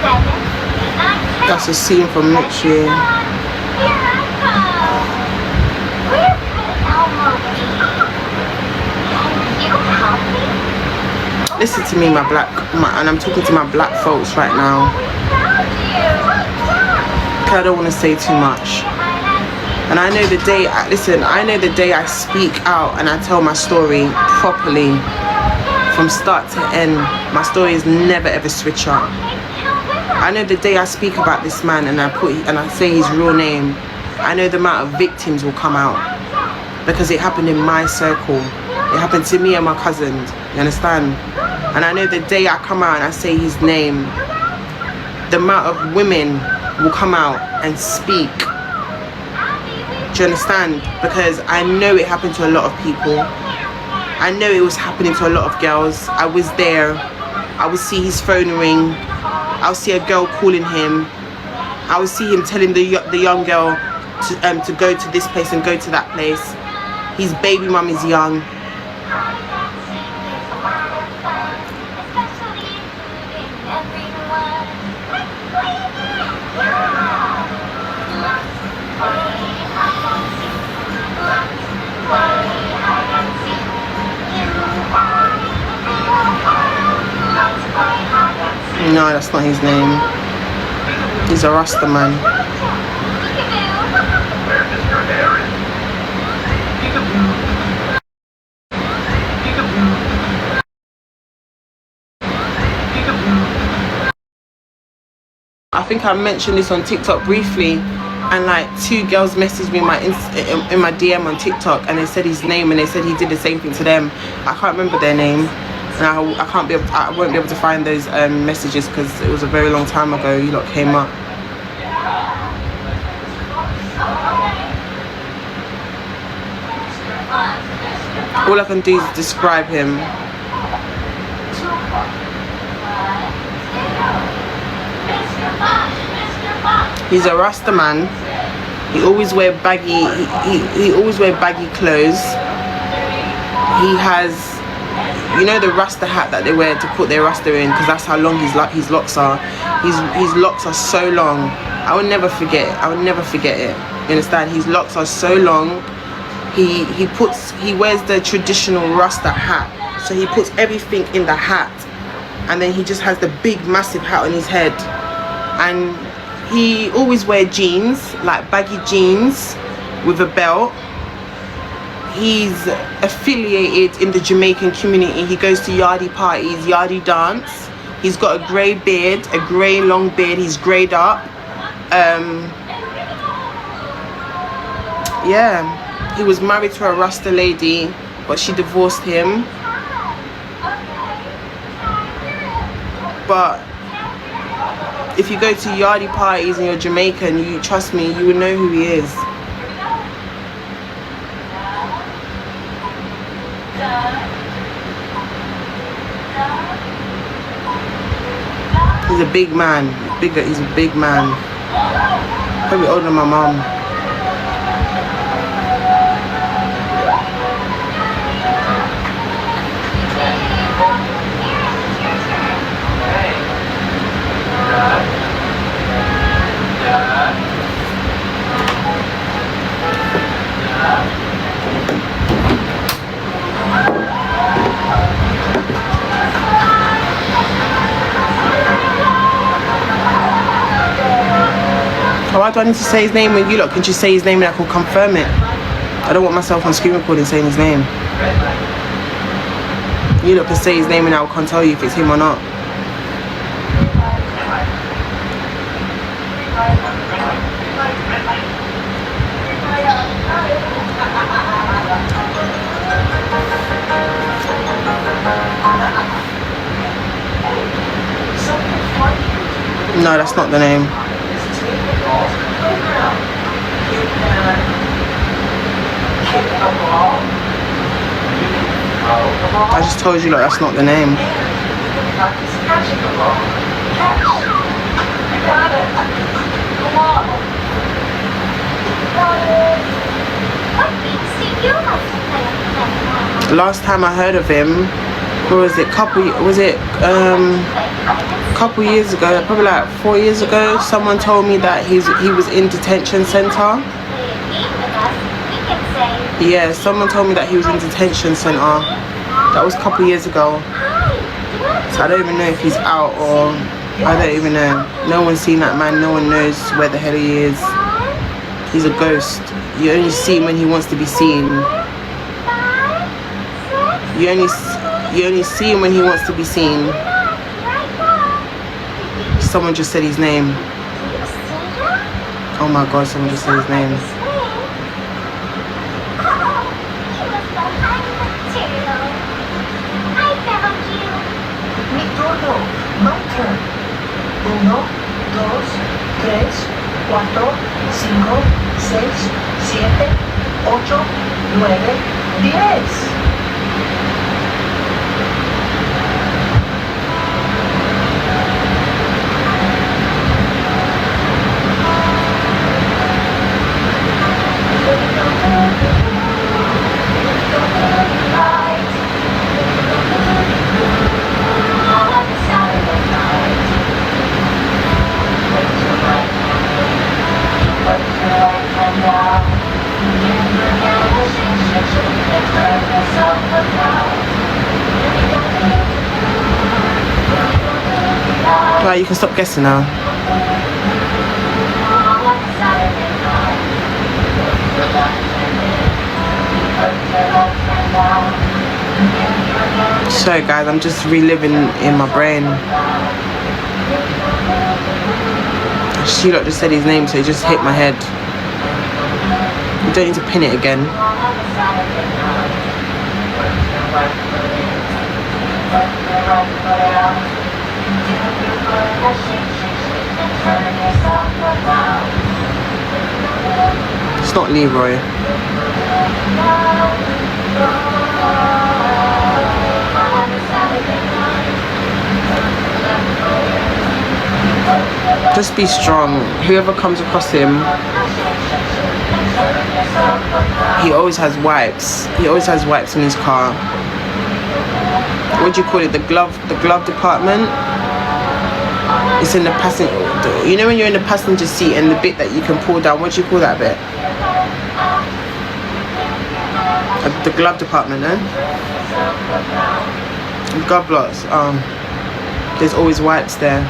7, 8, 9, 10. That's a scene from next year. Here I come. Where could Elmo be? Can you help me? Listen to me, and I'm talking to my black folks right now. I don't want to say too much. And I know the day, I know the day I speak out and I tell my story properly, from start to end, my story is never ever switch up. I know the day I speak about this man and I say his real name, I know the amount of victims will come out, because it happened in my circle. It happened to me and my cousins, you understand? And I know the day I come out and I say his name, the amount of women will come out and speak. Do you understand? Because I know it happened to a lot of people. I know it was happening to a lot of girls. I was there. I would see his phone ring. I would see a girl calling him. I would see him telling the young girl to go to this place and go to that place. His baby mum is young. No, that's not his name. He's a Rasta man. I think I mentioned this on TikTok briefly, and like 2 girls messaged me in my DM on TikTok, and they said his name, and they said he did the same thing to them. I can't remember their name, and I won't be able to find those messages because it was a very long time ago. You lot came up. All I can do is describe him. He's a Rasta man. He always wear baggy. He always wear baggy clothes. He has, you know, the Rasta hat that they wear to put their Rasta in, because that's how long his locks are. His locks are so long. I will never forget it. I will never forget it. You understand? His locks are so long. He wears the traditional Rasta hat. So he puts everything in the hat, and then he just has the big massive hat on his head, and He always wear jeans, like baggy jeans with a belt. He's affiliated in the Jamaican community. He goes to yardie parties, yardie dance. He's got a grey beard, a grey long beard. He's greyed up. Yeah, he was married to a Rasta lady, but she divorced him. But if you go to yardie parties and you're Jamaican, you trust me, you would know who he is. He's a big man. He's a big man. Probably older than my mom. Why do I need to say his name when you lot can just say his name and I can confirm it? I don't want myself on screen recording saying his name. You lot can say his name and I can't tell you if it's him or not. No, that's not the name. I just told you, like, that's not the name. Last time I heard of him, what was it? Couple years ago, probably like 4 years ago. Someone told me that he was in detention center. Yeah, someone told me that he was in detention center. That was a couple years ago. So I don't even know if he's out or I don't even know. No one's seen that man. No one knows where the hell he is. He's a ghost. You only see him when he wants to be seen. You only see him when he wants to be seen. Someone just said his name. Oh my god, someone just said his name. Mi turno. My turn. 1, 2, 3, 4, 5, 6, 7, 8, 9, 10. Right, you can stop guessing now. Sorry guys, I'm just reliving in my brain. She lot just said his name, so it just hit my head. You don't need to pin it again. It's not Leroy. Just be strong. Whoever comes across him, he always has wipes. He always has wipes in his car. What do you call it? The glove department. It's in the passenger. You know when you're in the passenger seat and the bit that you can pull down. What do you call that bit? The glove department, eh? Glove blocks. There's always wipes there.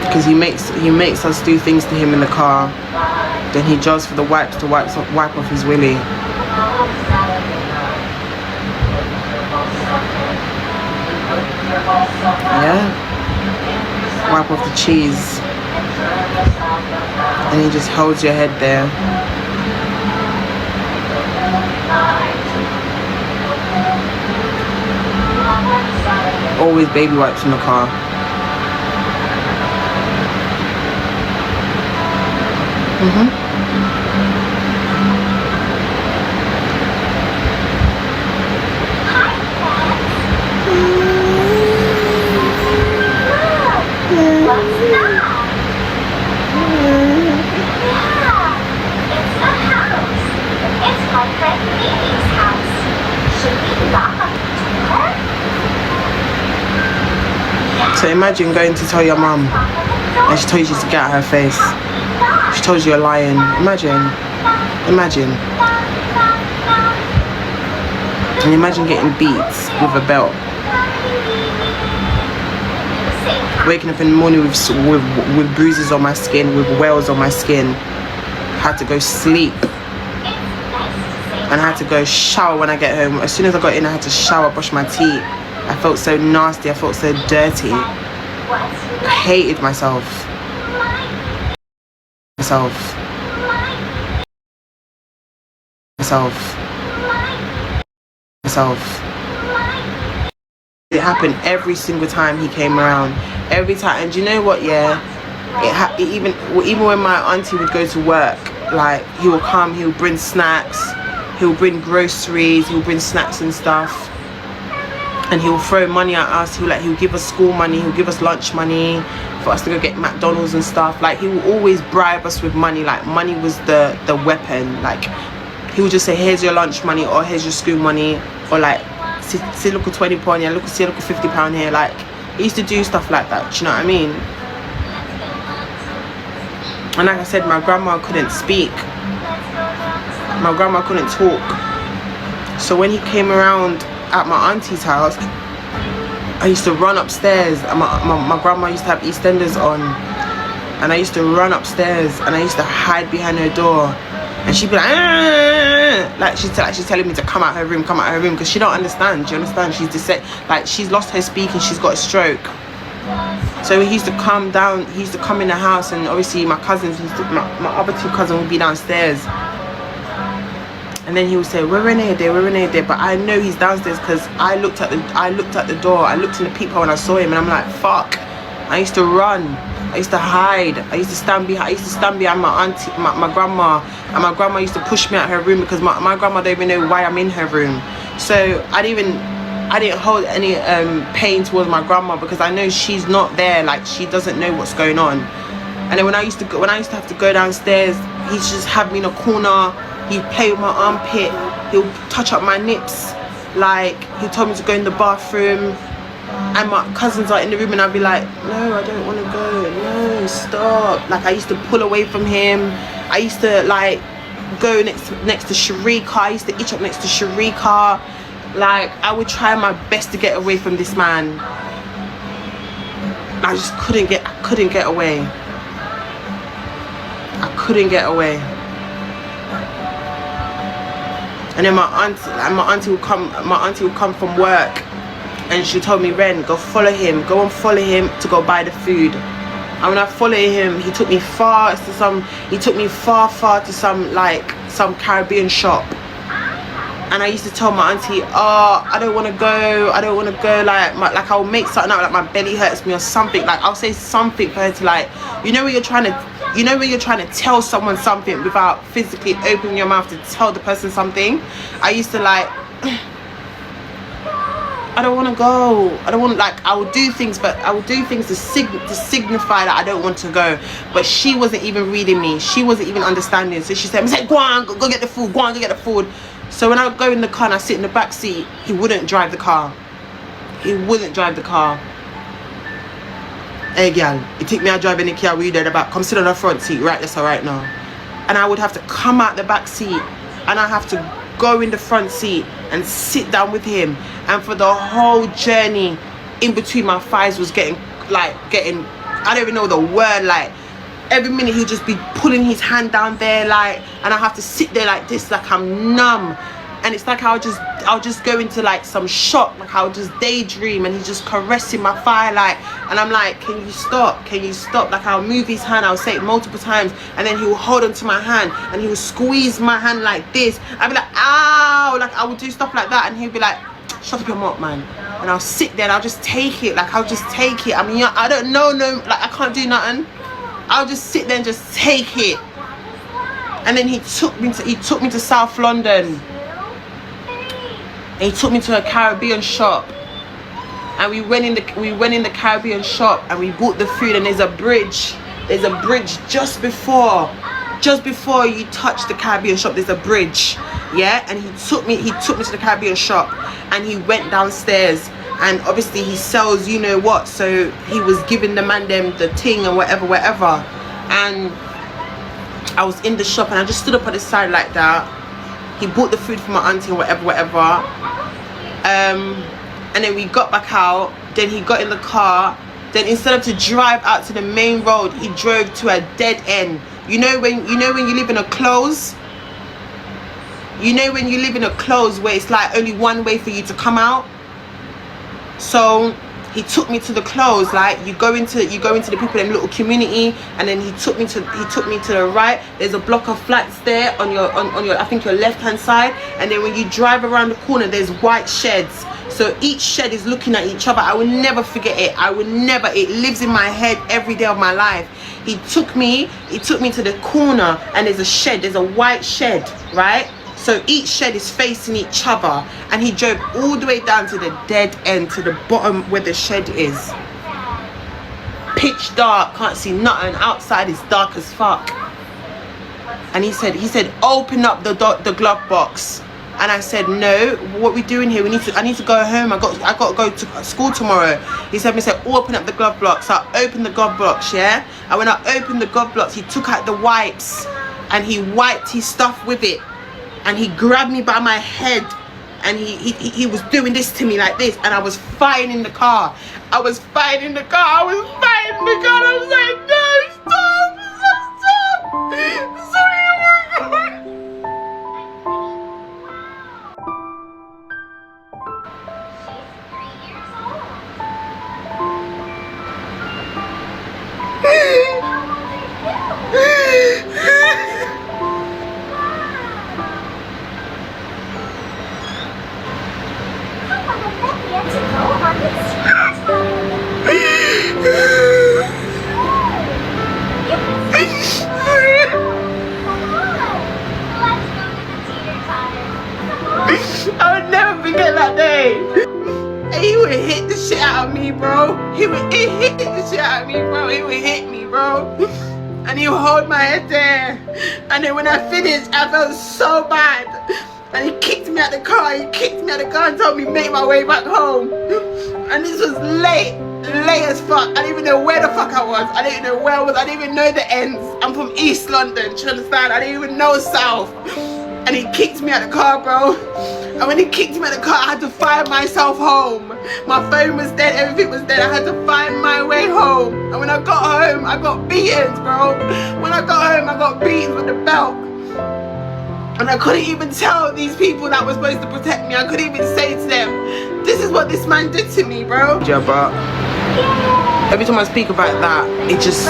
Because he makes us do things to him in the car. Then he jogs for the wipes to wipe off his willy. Yeah. Wipe off the cheese. And he just holds your head there. Always baby wipes in the car. So imagine going to tell your mum and she told you to get out her face. She told you you're lying. Imagine. And imagine getting beats with a belt. Waking up in the morning with bruises on my skin, with wells on my skin. Had to go sleep. And I had to go shower when I get home. As soon as I got in, I had to shower, brush my teeth. I felt so nasty, I felt so dirty. I hated myself. It happened every single time he came around. Every time. And do you know what, yeah? Even when my auntie would go to work, like, he will come, he will bring snacks, he will bring groceries, he will bring snacks and stuff. And he'll throw money at us. He'll give us school money. He'll give us lunch money for us to go get McDonald's and stuff. Like, he will always bribe us with money. Like, money was the weapon. Like, he would just say, here's your lunch money, or here's your school money, or like, see look at 20 pound here, look at £50 here. Like, he used to do stuff like that. Do you know what I mean? And like I said, my grandma couldn't speak. My grandma couldn't talk. So when he came around at my auntie's house, I used to run upstairs, and my grandma used to have EastEnders on, and I used to run upstairs and I used to hide behind her door, and she'd be like she's telling me to come out her room, because she don't understand. Do you understand? She's just like, she's lost her speaking, she's got a stroke. So he used to come down, he used to come in the house, and obviously my cousins, my other two cousins would be downstairs. And then he would say, we're in here, but I know he's downstairs because I looked at the door, I looked in the peephole and I saw him, and I'm like, fuck. I used to run, I used to hide, I used to stand behind my auntie, my grandma, and my grandma used to push me out her room because my grandma don't even know why I'm in her room. So I didn't hold any pain towards my grandma because I know she's not there, like, she doesn't know what's going on. And then when I used to have to go downstairs, he'd just have me in a corner. He'd play with my armpit, he'll touch up my nips, like, he told me to go in the bathroom, and my cousins are in the room and I'd be like, no, I don't want to go, no, stop. Like, I used to pull away from him. I used to, like, go next to Sharika. I used to itch up next to Sharika. Like, I would try my best to get away from this man. I just couldn't get away. I couldn't get away. And then my auntie would come from work, and she told me, Ren, go and follow him to go buy the food. And when I followed him, he took me far to some Caribbean shop. And I used to tell my auntie, oh, I don't want to go, like I'll make something out, like my belly hurts me or something. Like, I'll say something for her to, like, you know when you're trying to tell someone something without physically opening your mouth to tell the person something. I used to, like, I don't want to go. I will do things to signify that I don't want to go. But she wasn't even reading me. She wasn't even understanding. So she said, go on, go get the food. Go on, go get the food. So when I would go in the car and I sit in the back seat, he wouldn't drive the car. Hey, girl, you think me I drive in the car with you there the back? Come sit on the front seat, right there, so right now. And I would have to come out the back seat, and I have to go in the front seat and sit down with him. And for the whole journey, in between, my thighs was getting I don't even know the word, like every minute he'll just be pulling his hand down there, like, and I have to sit there like this, like I'm numb. And it's like I'll just go into like some shock, like I'll just daydream, and he's just caressing my thigh, like, and I'm like, can you stop, like I'll move his hand, I'll say it multiple times, and then he will hold onto my hand and he will squeeze my hand like this. I'll be like, ow, like I will do stuff like that, and he'll be like, shut up your mouth, man. And I'll sit there and I'll just take it, like I'll just take it. I mean, I don't know, like I can't do nothing. I'll just sit there and just take it. And then he took me to South London. And he took me to a Caribbean shop, and we went in the Caribbean shop, and we bought the food. And there's a bridge just before you touch the Caribbean shop. There's a bridge, yeah. And he took me to the Caribbean shop, and he went downstairs, and obviously he sells you know what, so he was giving the man them the thing and whatever. And I was in the shop, and I just stood up at the side like that. He bought the food for my auntie and whatever. And then we got back out. Then he got in the car. Then instead of to drive out to the main road, he drove to a dead end. You know when you live in a close? You know when you live in a close where it's like only one way for you to come out? So he took me to the close, like you go into the people in little community, and then he took me to the right. There's a block of flats there on your I think your left hand side, and then when you drive around the corner, there's white sheds. So each shed is looking at each other. I will never forget it. It lives in my head every day of my life. He took me to the corner, and there's a white shed, right? So each shed is facing each other, and he drove all the way down to the dead end, to the bottom where the shed is. Pitch dark, can't see nothing. Outside is dark as fuck. And he said, open up the glove box. And I said, no, what we doing here? I need to go home. I got to go to school tomorrow. He said, open up the glove box. So I opened the glove box, yeah? And when I opened the glove box, he took out the wipes, and he wiped his stuff with it. And he grabbed me by my head, and he was doing this to me like this, and I was fighting in the car. I was fighting in the car. And I was like, no, stop. Sorry, oh my God. I would never forget that day. And he would hit the shit out of me, bro. He hit the shit out of me, bro. He would hit me, bro. And he would hold my head there. And then when I finished, I felt so bad. And he kicked me out the car. And told me to make my way back home. And this was late as fuck. I didn't even know where the fuck I was. I didn't know where I was. I didn't even know the ends. I'm from East London, do you understand? I didn't even know South. And he kicked me out the car, bro. And when he kicked me out the car, I had to find myself home. My phone was dead, everything was dead. I had to find my way home. And when I got home, I got beaten, bro. When I got home, I got beaten with the belt. And I couldn't even tell these people that were supposed to protect me. I couldn't even say to them, this is what this man did to me, bro. Yeah, but every time I speak about that, it just,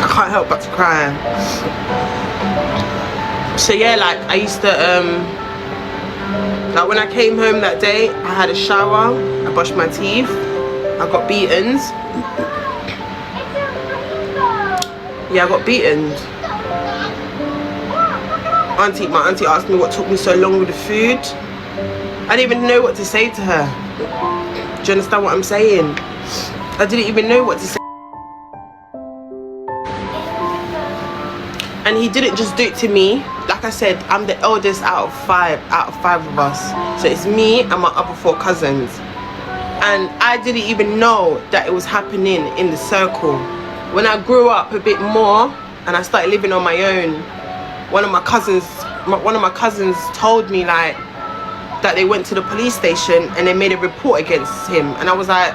I can't help but to cry. So yeah, like I used to, like when I came home that day, I had a shower, I brushed my teeth, I got beaten. Yeah, I got beaten. My auntie asked me what took me so long with the food. I didn't even know what to say to her. Do you understand what I'm saying? I didn't even know what to say. And he didn't just do it to me. Like I said, I'm the eldest out of five of us. So it's me and my other 4 cousins. And I didn't even know that it was happening in the circle. When I grew up a bit more and I started living on my own, one of my cousins told me like that they went to the police station and they made a report against him. And I was like,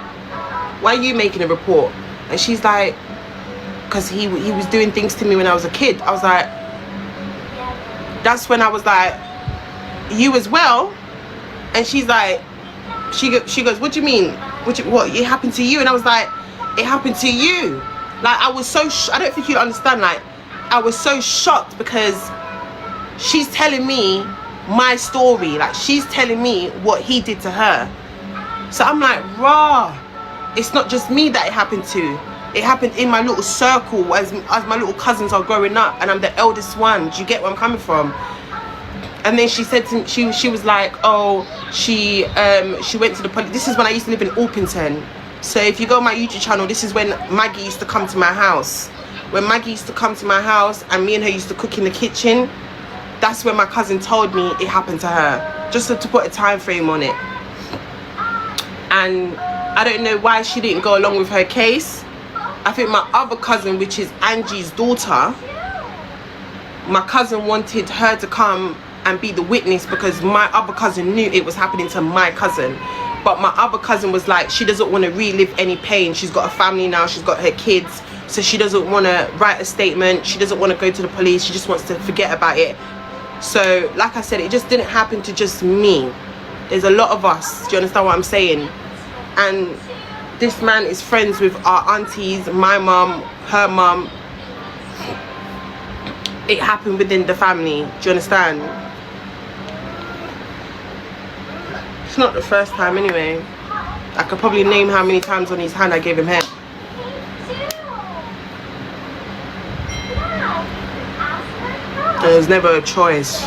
why are you making a report? And she's like, because he was doing things to me when I was a kid. I was like, that's when I was like, you as well? And she's like, she goes, what do you mean? What it happened to you? And I was like, it happened to you. Like, I was so I don't think you understand. Like, I was so shocked because she's telling me my story. Like, she's telling me what he did to her. So I'm like, rah, it's not just me that it happened to. It happened in my little circle as my little cousins are growing up, and I'm the eldest one. Do you get where I'm coming from? And then she said to me, she was like, oh, she went to the police. This is when I used to live in Orpington. So if you go on my YouTube channel, this is when Maggie used to come to my house. When Maggie used to come to my house and me and her used to cook in the kitchen, that's when my cousin told me it happened to her, just to put a time frame on it. And I don't know why she didn't go along with her case. I think my other cousin, which is Angie's daughter, my cousin wanted her to come and be the witness because my other cousin knew it was happening to my cousin. But my other cousin was like, she doesn't want to relive any pain. She's got a family now, she's got her kids, so she doesn't want to write a statement, she doesn't want to go to the police, she just wants to forget about it. So like I said, it just didn't happen to just me. There's a lot of us, do you understand what I'm saying? And this man is friends with our aunties, my mum, her mum. It happened within the family, do you understand? It's not the first time anyway. I could probably name how many times on his hand I gave him head. There was never a choice.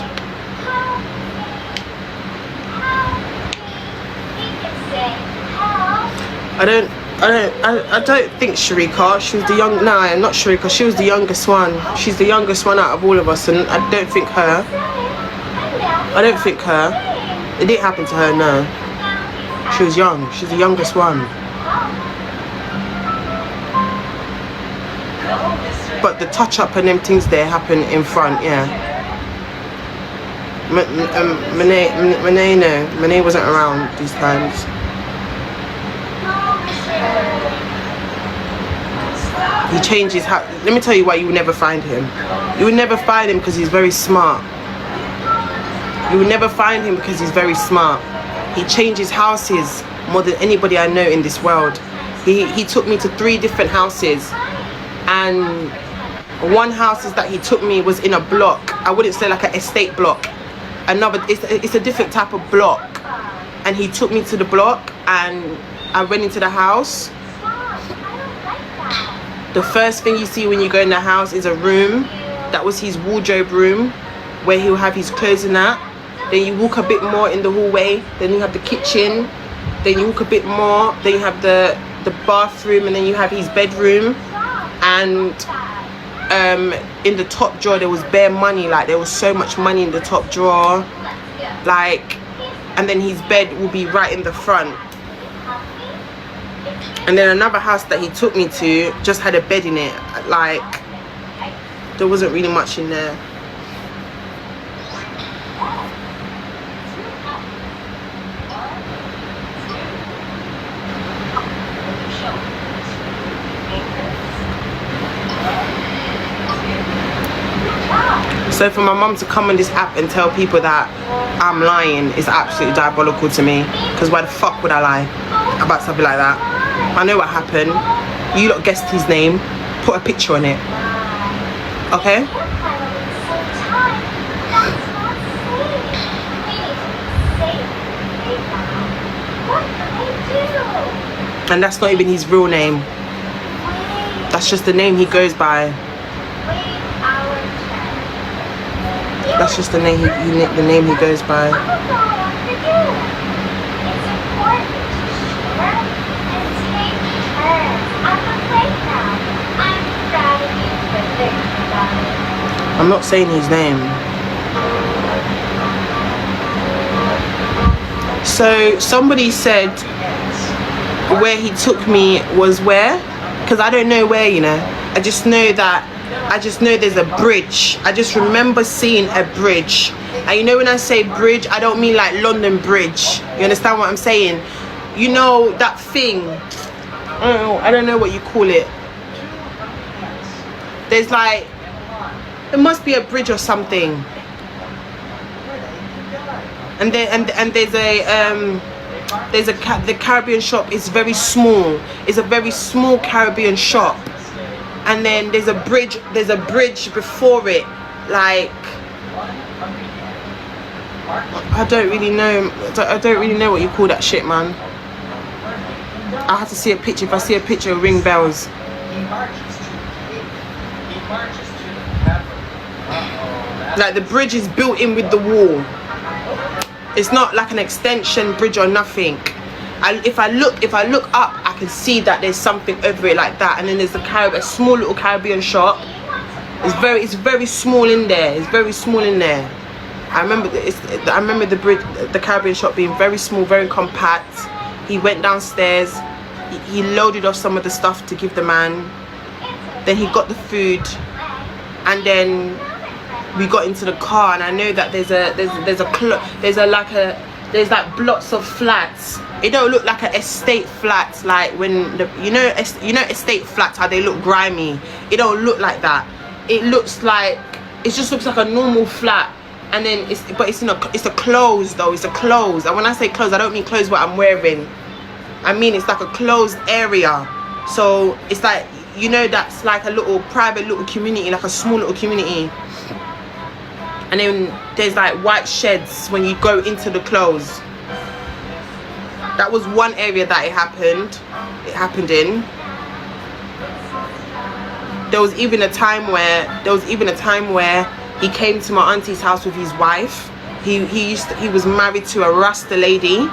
I don't think Sharika, she was the young, no, not Sharika, she was the youngest one. She's the youngest one out of all of us, and I don't think her. It didn't happen to her, no. She was young, she's the youngest one. But the touch up and them things there happen in front, yeah. Monet wasn't around these times. He changes how. Let me tell you why you will never find him. You will never find him because he's very smart. You will never find him because he's very smart. He changes houses more than anybody I know in this world. He took me to 3 different houses, and one house that he took me was in a block. I wouldn't say like an estate block. Another, it's a different type of block. And he took me to the block, and I went into the house. The first thing you see when you go in the house is a room. That was his wardrobe room, where he'll have his clothes in that. Then you walk a bit more in the hallway, then you have the kitchen, then you walk a bit more, then you have the bathroom, and then you have his bedroom. And in the top drawer there was bare money. Like, there was so much money in the top drawer, like, and then his bed will be right in the front. And then another house that he took me to just had a bed in it. Like, there wasn't really much in there. So for my mum to come on this app and tell people that I'm lying is absolutely diabolical to me. Because why the fuck would I lie about something like that? I know what happened. You lot guessed his name. Put a picture on it. Okay? And that's not even his real name. That's just the name he goes by. That's just the name he goes by. I'm not saying his name. So somebody said where he took me was where? Because I don't know where, you know. I just know there's a bridge. I just remember seeing a bridge. And you know, when I say bridge, I don't mean like London Bridge. You understand what I'm saying? You know that thing I don't know what you call it. There's like, it must be a bridge or something. And there's the Caribbean shop is very small. It's a very small Caribbean shop. And then there's a bridge before it, like, I don't really know what you call that shit, man. I have to see a picture. If I see a picture, it'll ring bells. Like, the bridge is built in with the wall. It's not like an extension bridge or nothing. If I look up, I can see that there's something over it like that. And then there's a small little Caribbean shop. It's very small in there. It's very small in there. I remember the bridge, the Caribbean shop being very small, very compact. He went downstairs. He loaded off some of the stuff to give the man. Then he got the food, and then we got into the car. And I know that there's like blocks of flats. It don't look like an estate flat, like when you know estate flats, how they look grimy. It don't look like that. It just looks like a normal flat. And then it's a closed though. It's a closed. And when I say closed, I don't mean closed what I'm wearing. I mean it's like a closed area. So it's like, you know, that's like a little private little community, like a small little community. And then there's like white sheds when you go into the close. That was one area that it happened in. There was even a time where he came to my auntie's house with his wife. He was married to a Rasta lady.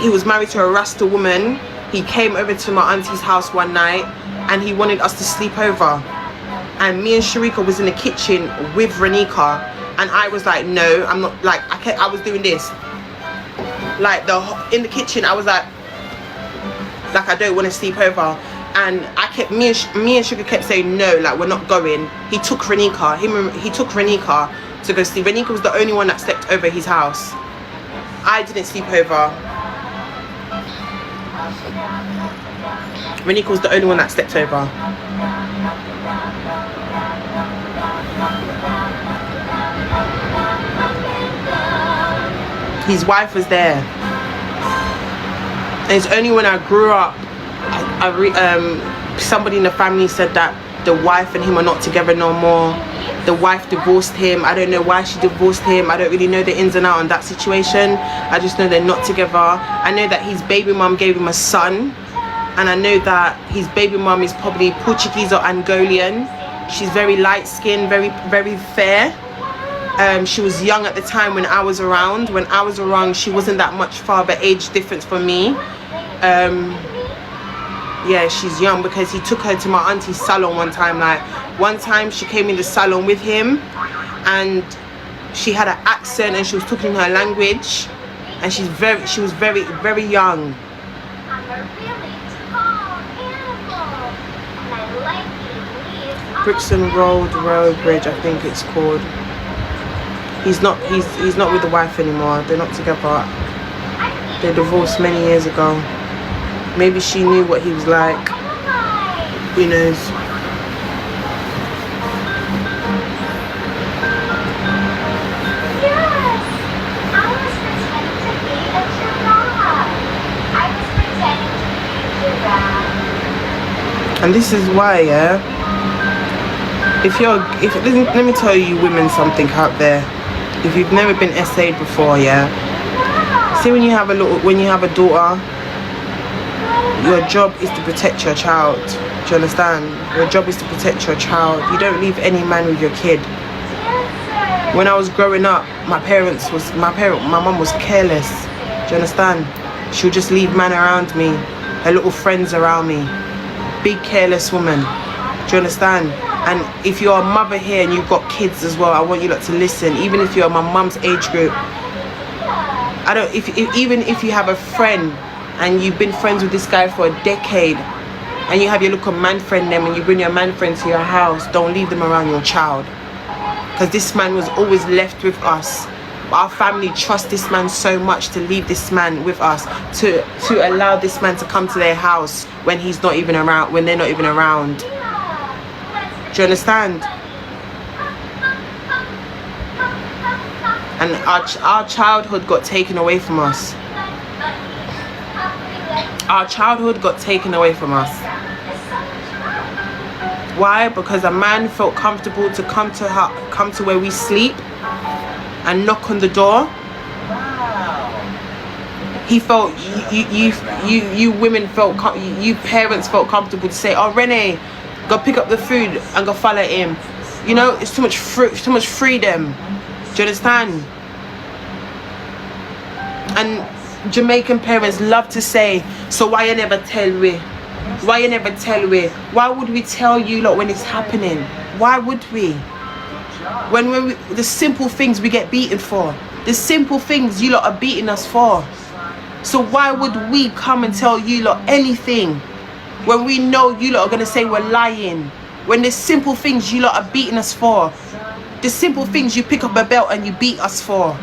He was married to a Rasta woman. He came over to my auntie's house one night and he wanted us to sleep over. And me and Sharika was in the kitchen with Renika, and I was like, no, I'm not, like, I was doing this. Like, in the kitchen, I was like I don't want to sleep over. And me and Sugar kept saying no, like, we're not going. He took Renika to go sleep. Renika was the only one that slept over his house. I didn't sleep over. Renika was the only one that slept over. His wife was there. And it's only when I grew up, somebody in the family said that the wife and him are not together no more. The wife divorced him. I don't know why she divorced him. I don't really know the ins and outs on that situation. I just know they're not together. I know that his baby mum gave him a son, and I know that his baby mum is probably Portuguese or Angolian. She's very light skinned, very, very fair. She was young at the time when I was around. When I was around, she wasn't that much far of an age difference from me. Yeah, she's young, because he took her to my auntie's salon one time. Like, one time she came in the salon with him and she had an accent and she was talking her language, and she was very, very young. Brixton Road Bridge, I think it's called. He's not with the wife anymore. They're not together. They divorced many years ago. Maybe she knew what he was like. Who knows? Yes, I was pretending to be a giraffe. And this is why, yeah. Let me tell you women something out there. If you've never been essayed before, yeah. See, when you have a daughter, your job is to protect your child. Do you understand? Your job is to protect your child. You don't leave any man with your kid. When I was growing up, my mum was careless. Do you understand? She would just leave man around me, her little friends around me. Big careless woman. Do you understand? And if you're a mother here and you've got kids as well, I want you lot to listen. Even if you're my mum's age group, even if you have a friend and you've been friends with this guy for a decade, and you have your little man friend them, and you bring your man friend to your house, don't leave them around your child, because this man was always left with us our family trust this man so much to leave this man with us, to allow this man to come to their house when he's not even around, when they're not even around. Do you understand? And our childhood got taken away from us. Our childhood got taken away from us. Why? Because a man felt comfortable to come to where we sleep and knock on the door. He felt you women felt, you parents felt comfortable to say, "Oh, Renee, go pick up the food and go follow him." You know, it's too much freedom. Do you understand? And Jamaican parents love to say, "So why you never tell we? Why you never tell we? Why would we tell you lot when it's happening? Why would we? When the simple things we get beaten for, the simple things you lot are beating us for. So why would we come and tell you lot anything when we know you lot are gonna say we're lying? When the simple things you lot are beating us for, the simple things you pick up a belt and you beat us for."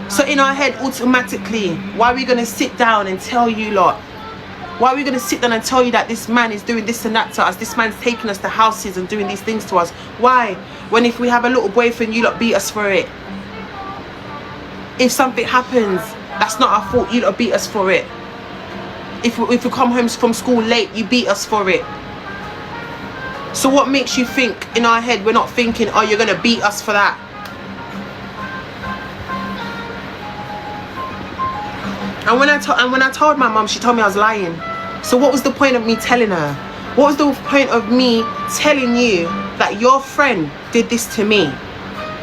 So in our head, automatically, why are we gonna sit down and tell you lot? Why are we gonna sit down and tell you that this man is doing this and that to us? This man's taking us to houses and doing these things to us. Why? When if we have a little boyfriend, you lot beat us for it. If something happens, that's not our fault. You lot beat us for it. If we come home from school late, you beat us for it. So what makes you think in our head we're not thinking, "Oh, you're gonna beat us for that"? And when I told my mum, she told me I was lying. So what was the point of me telling her? What was the point of me telling you that your friend did this to me?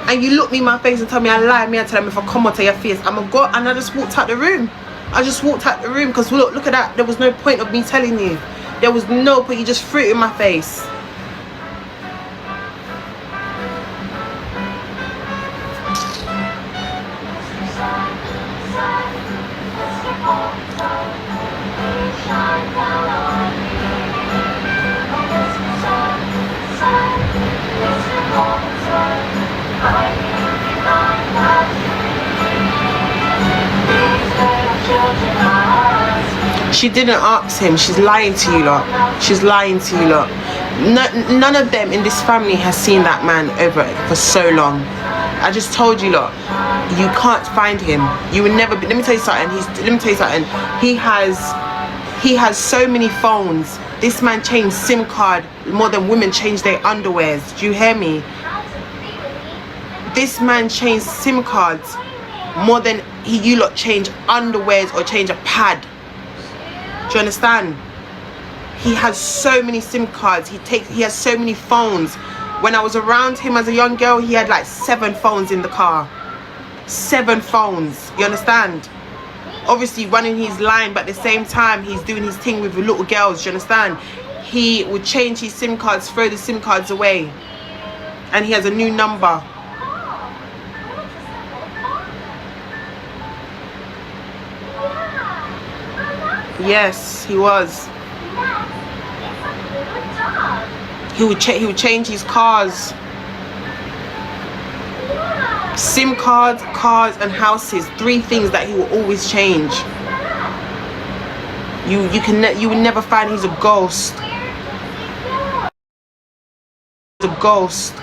And you look me in my face and tell me I lie. Me, I tell them if I come out of your face, I'm gonna go. And I just walked out the room. I just walked out the room because look at that. There was no point of me telling you. There was no point. You just threw it in my face. She didn't ask him. She's lying to you lot. She's lying to you lot. None of them in this family has seen that man over for so long. I just told you lot, you can't find him. You will never be. Let me tell you something. He has so many phones. This man changed SIM card more than women change their underwears. Do you hear me? This man changed SIM cards more than you lot change underwears or change a pad. Do you understand? He has so many SIM cards. He has so many phones. When I was around him as a young girl, he had like 7 phones in the car. 7 phones. You understand? Obviously running his line, but at the same time he's doing his thing with the little girls. Do you understand? He would change his SIM cards, throw the SIM cards away, and he has a new number. Yes, he was. He would change his cars. SIM cards, cars and houses. 3 things that he will always change. You will never find he's a ghost. A ghost.